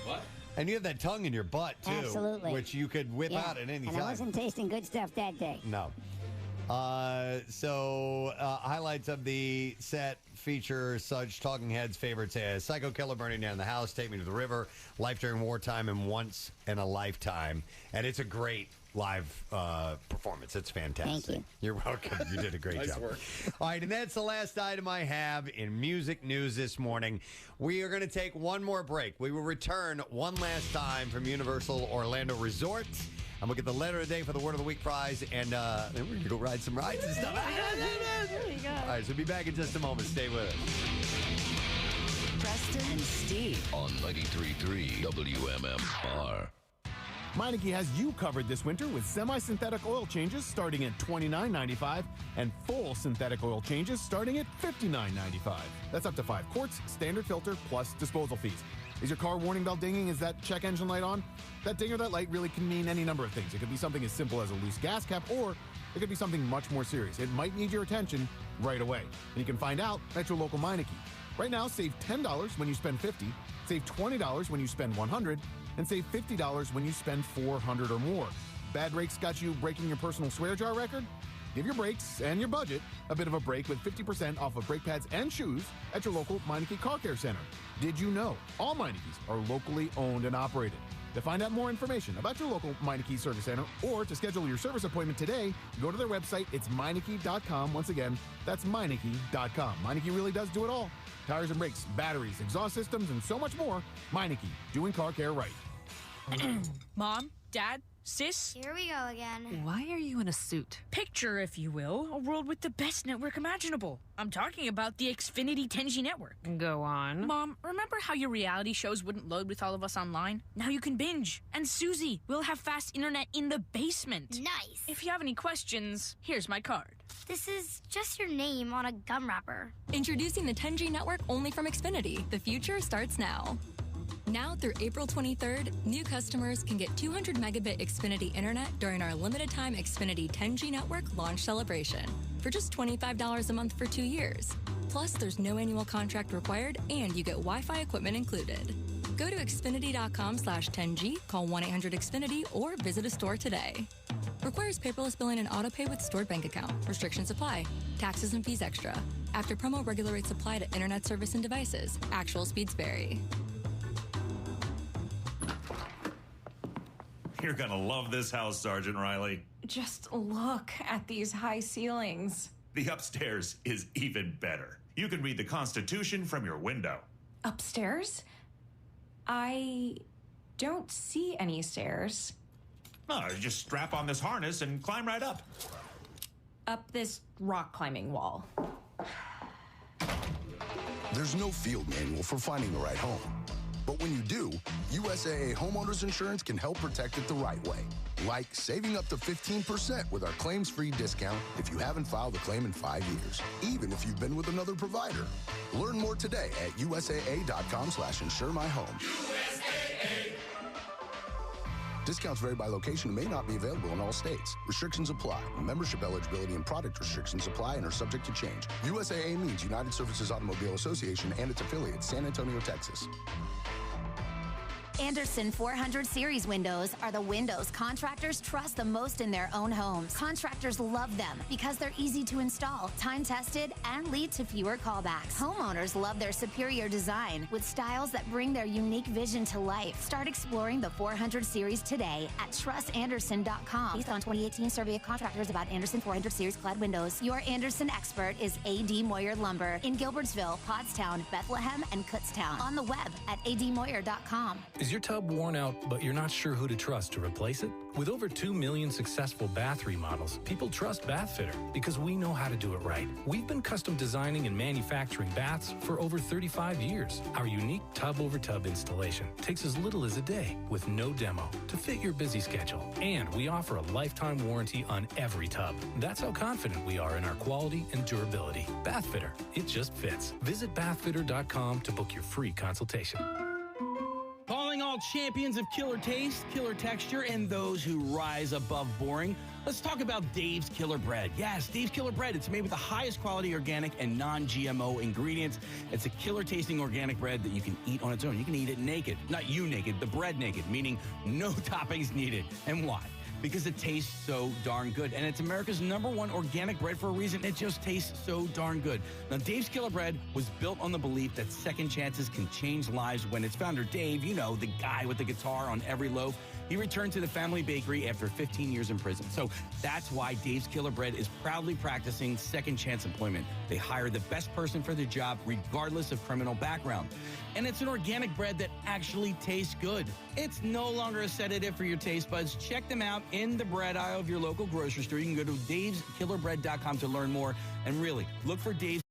What? And you have that tongue in your butt, too. Absolutely. Which you could whip out at any and time. I wasn't tasting good stuff that day. No. Highlights of the set feature such talking heads favorites as Psycho Killer Burning Down the House, Take Me to the River, Life During Wartime, and Once in a Lifetime. And it's a great live performance. It's fantastic. Thank you. You're welcome. You did a great Nice job. work. All right, and that's the last item I have in music news this morning. We are going to take one more break. We will return one last time from Universal Orlando Resort. I'm going to get the letter of the day for the Word of the Week prize, and then we're going to go ride some rides and stuff. There you go. All right, so be back in just a moment. Stay with us. Preston and Steve. On 93.3 WMMR. Meineke has you covered this winter with semi-synthetic oil changes starting at $29.95 and full synthetic oil changes starting at $59.95. That's up to 5 quarts, standard filter, plus disposal fees. Is your car warning bell dinging? Is that check engine light on? That ding or that light really can mean any number of things. It could be something as simple as a loose gas cap, or it could be something much more serious. It might need your attention right away. And you can find out at your local Meineke. Right now, save $10 when you spend $50, save $20 when you spend $100, and save $50 when you spend $400 or more. Bad brakes got you breaking your personal swear jar record? Give your brakes and your budget a bit of a break with 50% off of brake pads and shoes at your local Meineke Car Care Center. Did you know all Meinekes are locally owned and operated? To find out more information about your local Meineke Service Center or to schedule your service appointment today, go to their website. It's Meineke.com. Once again, that's Meineke.com. Meineke really does do it all. Tires and brakes, batteries, exhaust systems, and so much more. Meineke, doing car care right. Mom, Dad, Sis? Here we go again. Why are you in a suit? Picture, if you will, a world with the best network imaginable. I'm talking about the Xfinity 10G network. Go on. Mom, remember how your reality shows wouldn't load with all of us online? Now you can binge. And Susie, we'll have fast internet in the basement. Nice. If you have any questions, here's my card. This is just your name on a gum wrapper. Introducing the 10G network only from Xfinity. The future starts now. Now through April 23rd, new customers can get 200 megabit Xfinity internet during our limited time Xfinity 10G network launch celebration for just $25 a month for 2 years. Plus, there's no annual contract required and you get Wi-Fi equipment included. Go to Xfinity.com/10G, call 1-800-XFINITY or visit a store today. Requires paperless billing and autopay with stored bank account. Restrictions apply. Taxes and fees extra. After promo, regular rates apply to internet service and devices. Actual speeds vary. You're gonna love this house, Sergeant Riley. Just look at these high ceilings. The upstairs is even better. You can read the Constitution from your window. Upstairs? I don't see any stairs. Oh, just strap on this harness and climb right up. Up this rock climbing wall. There's no field manual for finding the right home. But when you do, USAA Homeowners Insurance can help protect it the right way. Like saving up to 15% with our claims-free discount if you haven't filed a claim in 5 years, even if you've been with another provider. Learn more today at USAA.com/insuremyhome. USAA. Discounts vary by location and may not be available in all states. Restrictions apply. Membership eligibility and product restrictions apply and are subject to change. USAA means United Services Automobile Association and its affiliates, San Antonio, Texas. Andersen 400 Series windows are the windows contractors trust the most in their own homes. Contractors love them because they're easy to install, time-tested, and lead to fewer callbacks. Homeowners love their superior design with styles that bring their unique vision to life. Start exploring the 400 Series today at trustanderson.com. Based on 2018 survey of contractors about Andersen 400 Series clad windows, your Andersen expert is A.D. Moyer Lumber in Gilbertsville, Pottstown, Bethlehem, and Kutztown. On the web at admoyer.com. Is Is your tub worn out, but you're not sure who to trust to replace it? With over 2 million successful bath remodels, people trust Bathfitter because we know how to do it right. We've been custom designing and manufacturing baths for over 35 years. Our unique tub-over-tub installation takes as little as a day with no demo to fit your busy schedule. And we offer a lifetime warranty on every tub. That's how confident we are in our quality and durability. Bathfitter, it just fits. Visit bathfitter.com to book your free consultation. Calling all champions of killer taste, killer texture, and those who rise above boring. Let's talk about Dave's Killer Bread. Yes, Dave's Killer Bread. It's made with the highest quality organic and non-GMO ingredients. It's a killer tasting organic bread that you can eat on its own. You can eat it naked. Not you naked, the bread naked, meaning no toppings needed. And why? Because it tastes so darn good. And it's America's #1 organic bread for a reason. It just tastes so darn good. Now, Dave's Killer Bread was built on the belief that second chances can change lives. When its founder, Dave, you know, the guy with the guitar on every loaf, he returned to the family bakery after 15 years in prison. So that's why Dave's Killer Bread is proudly practicing second chance employment. They hire the best person for their job, regardless of criminal background. And it's an organic bread that actually tastes good. It's no longer a sedative for your taste buds. Check them out in the bread aisle of your local grocery store. You can go to daveskillerbread.com to learn more. And really, look for Dave's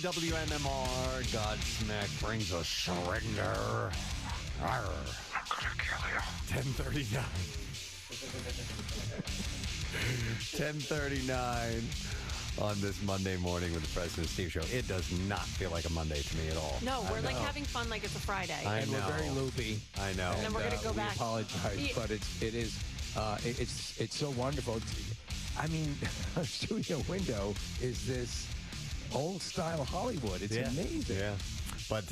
WMMR. Godsmack brings us surrender. Arr. I'm gonna kill you. 10:39. 10:39 on this Monday morning with the Preston and Steve Show. It does not feel like a Monday to me at all. No, we're like having fun like it's a Friday. I know. We're very loopy. I know. And then we're going to go back. We apologize, but it's so wonderful. I mean, our studio window is this old-style Hollywood. It's amazing. Yeah. But,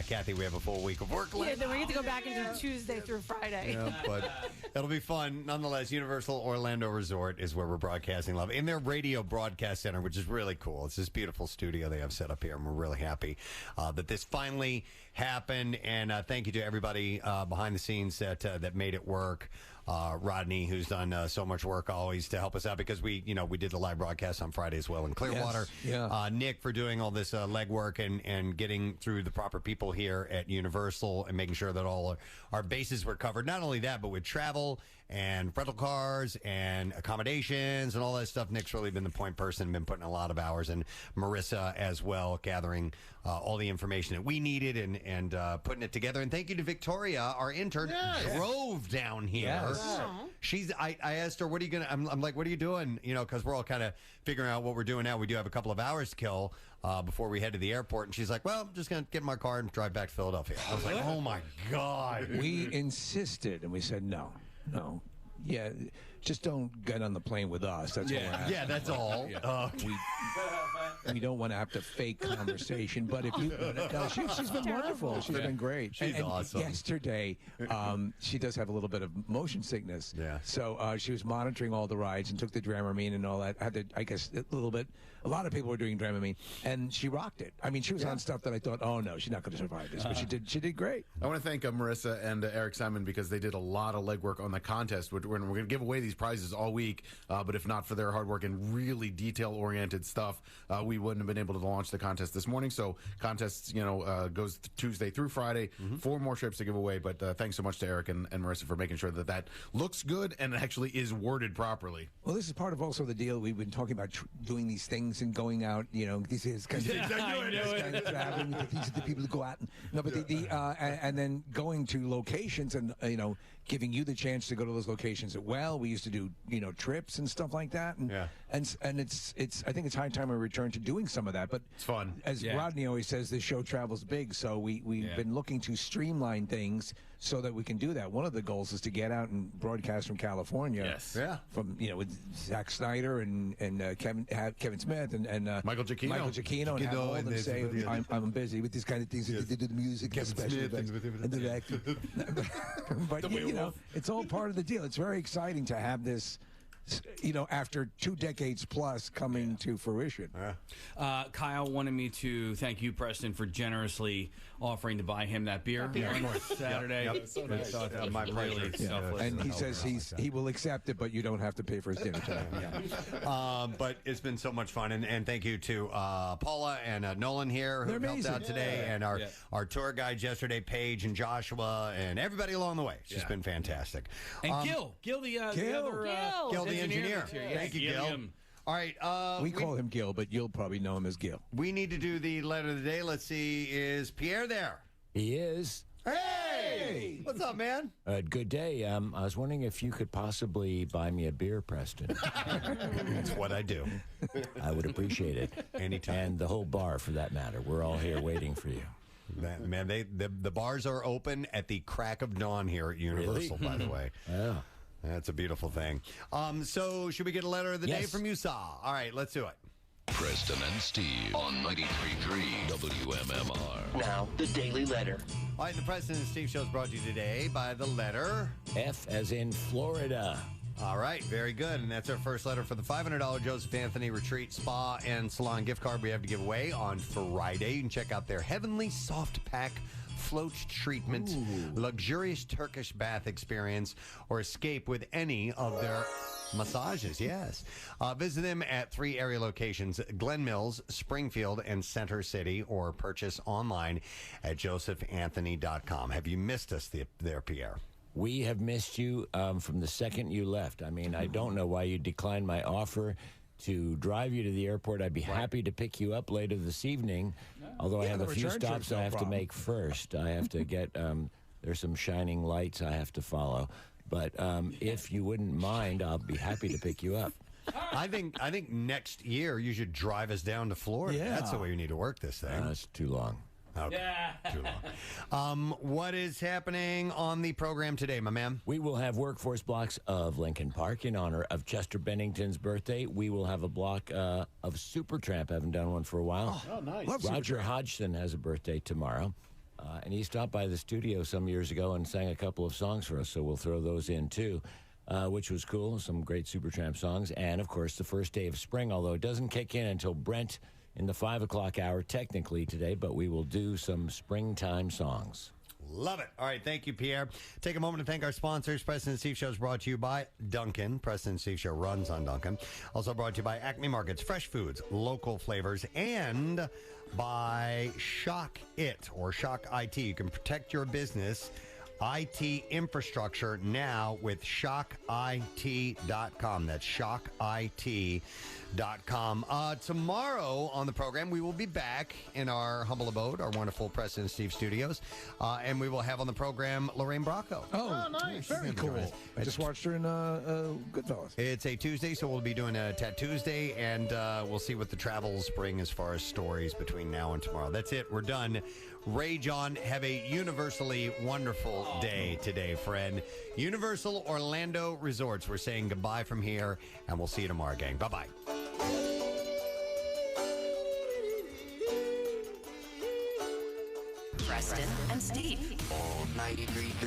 Kathy, we have a full week of work left. Yeah, then we get to go back and do Tuesday through Friday. Yeah, but it'll be fun. Nonetheless, Universal Orlando Resort is where we're broadcasting live in their radio broadcast center, which is really cool. It's this beautiful studio they have set up here, and we're really happy that this finally happened. And thank you to everybody behind the scenes that made it work. Rodney, who's done so much work always to help us out because we did the live broadcast on Friday as well in Clearwater. Yes, yeah. Nick for doing all this legwork and getting through the proper people here at Universal and making sure that all our bases were covered. Not only that, but with travel and rental cars and accommodations and all that stuff. Nick's really been the point person, been putting a lot of hours, and Marissa as well, gathering all the information that we needed and putting it together. And thank you to Victoria, our intern, drove down here. Yes. I asked her, what are you gonna? I'm like, what are you doing? Because we're all kind of figuring out what we're doing now. We do have a couple of hours to kill before we head to the airport, and she's like, well, I'm just gonna get in my car and drive back to Philadelphia. I was like, oh my god. We insisted, and we said no. Yeah, just don't get on the plane with us. That's all we're asking. Yeah, that's all. We don't want to have to fake conversation, but if you, she's been wonderful. She's been great. She's awesome. Yesterday, she does have a little bit of motion sickness. Yeah. So she was monitoring all the rides and took the Dramamine and all that. Had to, I guess, a little bit. A lot of people were doing Dramamine, and she rocked it. I mean, she was on stuff that I thought, oh no, she's not going to survive this, but she did. She did great. I want to thank Marissa and Eric Simon because they did a lot of legwork on the contest. We're going to give away these prizes all week, but if not for their hard work and really detail-oriented stuff, we wouldn't have been able to launch the contest this morning. So contests, goes Tuesday through Friday. 4 more trips to give away, but thanks so much to Eric and Marissa for making sure that looks good and actually is worded properly. Well, this is part of also the deal. We've been talking about doing these things and going out, these kinds of traveling with these are the people who go out. And then going to locations and, giving you the chance to go to those locations as well. We used to do, trips and stuff like that. And, and it's I think it's high time we return to doing some of that. But it's fun. As Rodney always says, this show travels big. So we've been looking to streamline things so that we can do that. One of the goals is to get out and broadcast from California. Yes. Yeah. From, with Zack Snyder and Kevin Smith and Michael Giacchino and have all of them say, I'm busy with these kind of things. They do the music, Kevin Smith and the acting. But, it's all part of the deal. It's very exciting to have this, after 2 decades plus coming to fruition. Kyle wanted me to thank you, Preston, for generously offering to buy him that beer on Saturday. Yep. So nice. My pleasure. And he says he will accept it, but you don't have to pay for his dinner tonight. But it's been so much fun, and thank you to Paula and Nolan here who helped out today, and our tour guides yesterday, Paige and Joshua, and everybody along the way. It's just been fantastic. And Gil the engineer. Thank you, Gil. All right. We call him Gil, but you'll probably know him as Gil. We need to do the letter of the day. Let's see. Is Pierre there? He is. Hey! What's up, man? Good day. I was wondering if you could possibly buy me a beer, Preston. That's what I do. I would appreciate it. Anytime. And the whole bar, for that matter. We're all here waiting for you. Man, the bars are open at the crack of dawn here at Universal, by the way. Yeah. That's a beautiful thing. So should we get a letter of the day from Usa? All right, let's do it. Preston and Steve on 93.3 WMMR. Now, the Daily Letter. All right, the Preston and Steve show is brought to you today by the letter F as in Florida. All right, very good. And that's our first letter for the $500 Joseph Anthony Retreat Spa and Salon gift card we have to give away on Friday. You can check out their Heavenly Soft Pack float treatment, luxurious Turkish bath experience, or escape with any of their massages. Yes. Visit them at 3 area locations, Glen Mills, Springfield, and Center City, or purchase online at josephanthony.com. Have you missed us there, Pierre? We have missed you from the second you left. I mean, I don't know why you declined my offer. to drive you to the airport. I'd be happy to pick you up later this evening, although I have a few stops I have to make first. I have to get, there's some shining lights I have to follow. But if you wouldn't mind, I'll be happy to pick you up. I think next year you should drive us down to Florida. Yeah. That's the way you need to work this thing. That's too long. Okay. Too long. What is happening on the program today, my man? We will have workforce blocks of Lincoln Park in honor of Chester Bennington's birthday. We will have a block of Supertramp. Haven't done one for a while. Oh, nice. Roger Hodgson has a birthday tomorrow. And he stopped by the studio some years ago and sang a couple of songs for us, so we'll throw those in too, which was cool. Some great Supertramp songs. And, of course, the first day of spring, although it doesn't kick in until Brent in the 5 o'clock hour technically today, but we will do some springtime songs. Love it. All right, thank you, Pierre. Take a moment to thank our sponsors. Preston and Steve Show is brought to you by Dunkin'. Preston and Steve Show runs on Dunkin'. Also brought to you by Acme Markets, fresh foods, local flavors, and by Shock It or Shock IT. You can protect your business IT infrastructure now with shockit.com. That's shockit.com. Tomorrow on the program, we will be back in our humble abode, our wonderful Preston and Steve studios, and we will have on the program Lorraine Bracco. Oh, nice. Very cool. I just watched her in Goodfellas. It's a Tuesday, so we'll be doing a Tuesday, and we'll see what the travels bring as far as stories between now and tomorrow. That's it. We're done. Rage on. Have a universally wonderful day today, friend. Universal Orlando Resorts. We're saying goodbye from here, and we'll see you tomorrow, gang. Bye-bye. Preston and Steve. All 93.3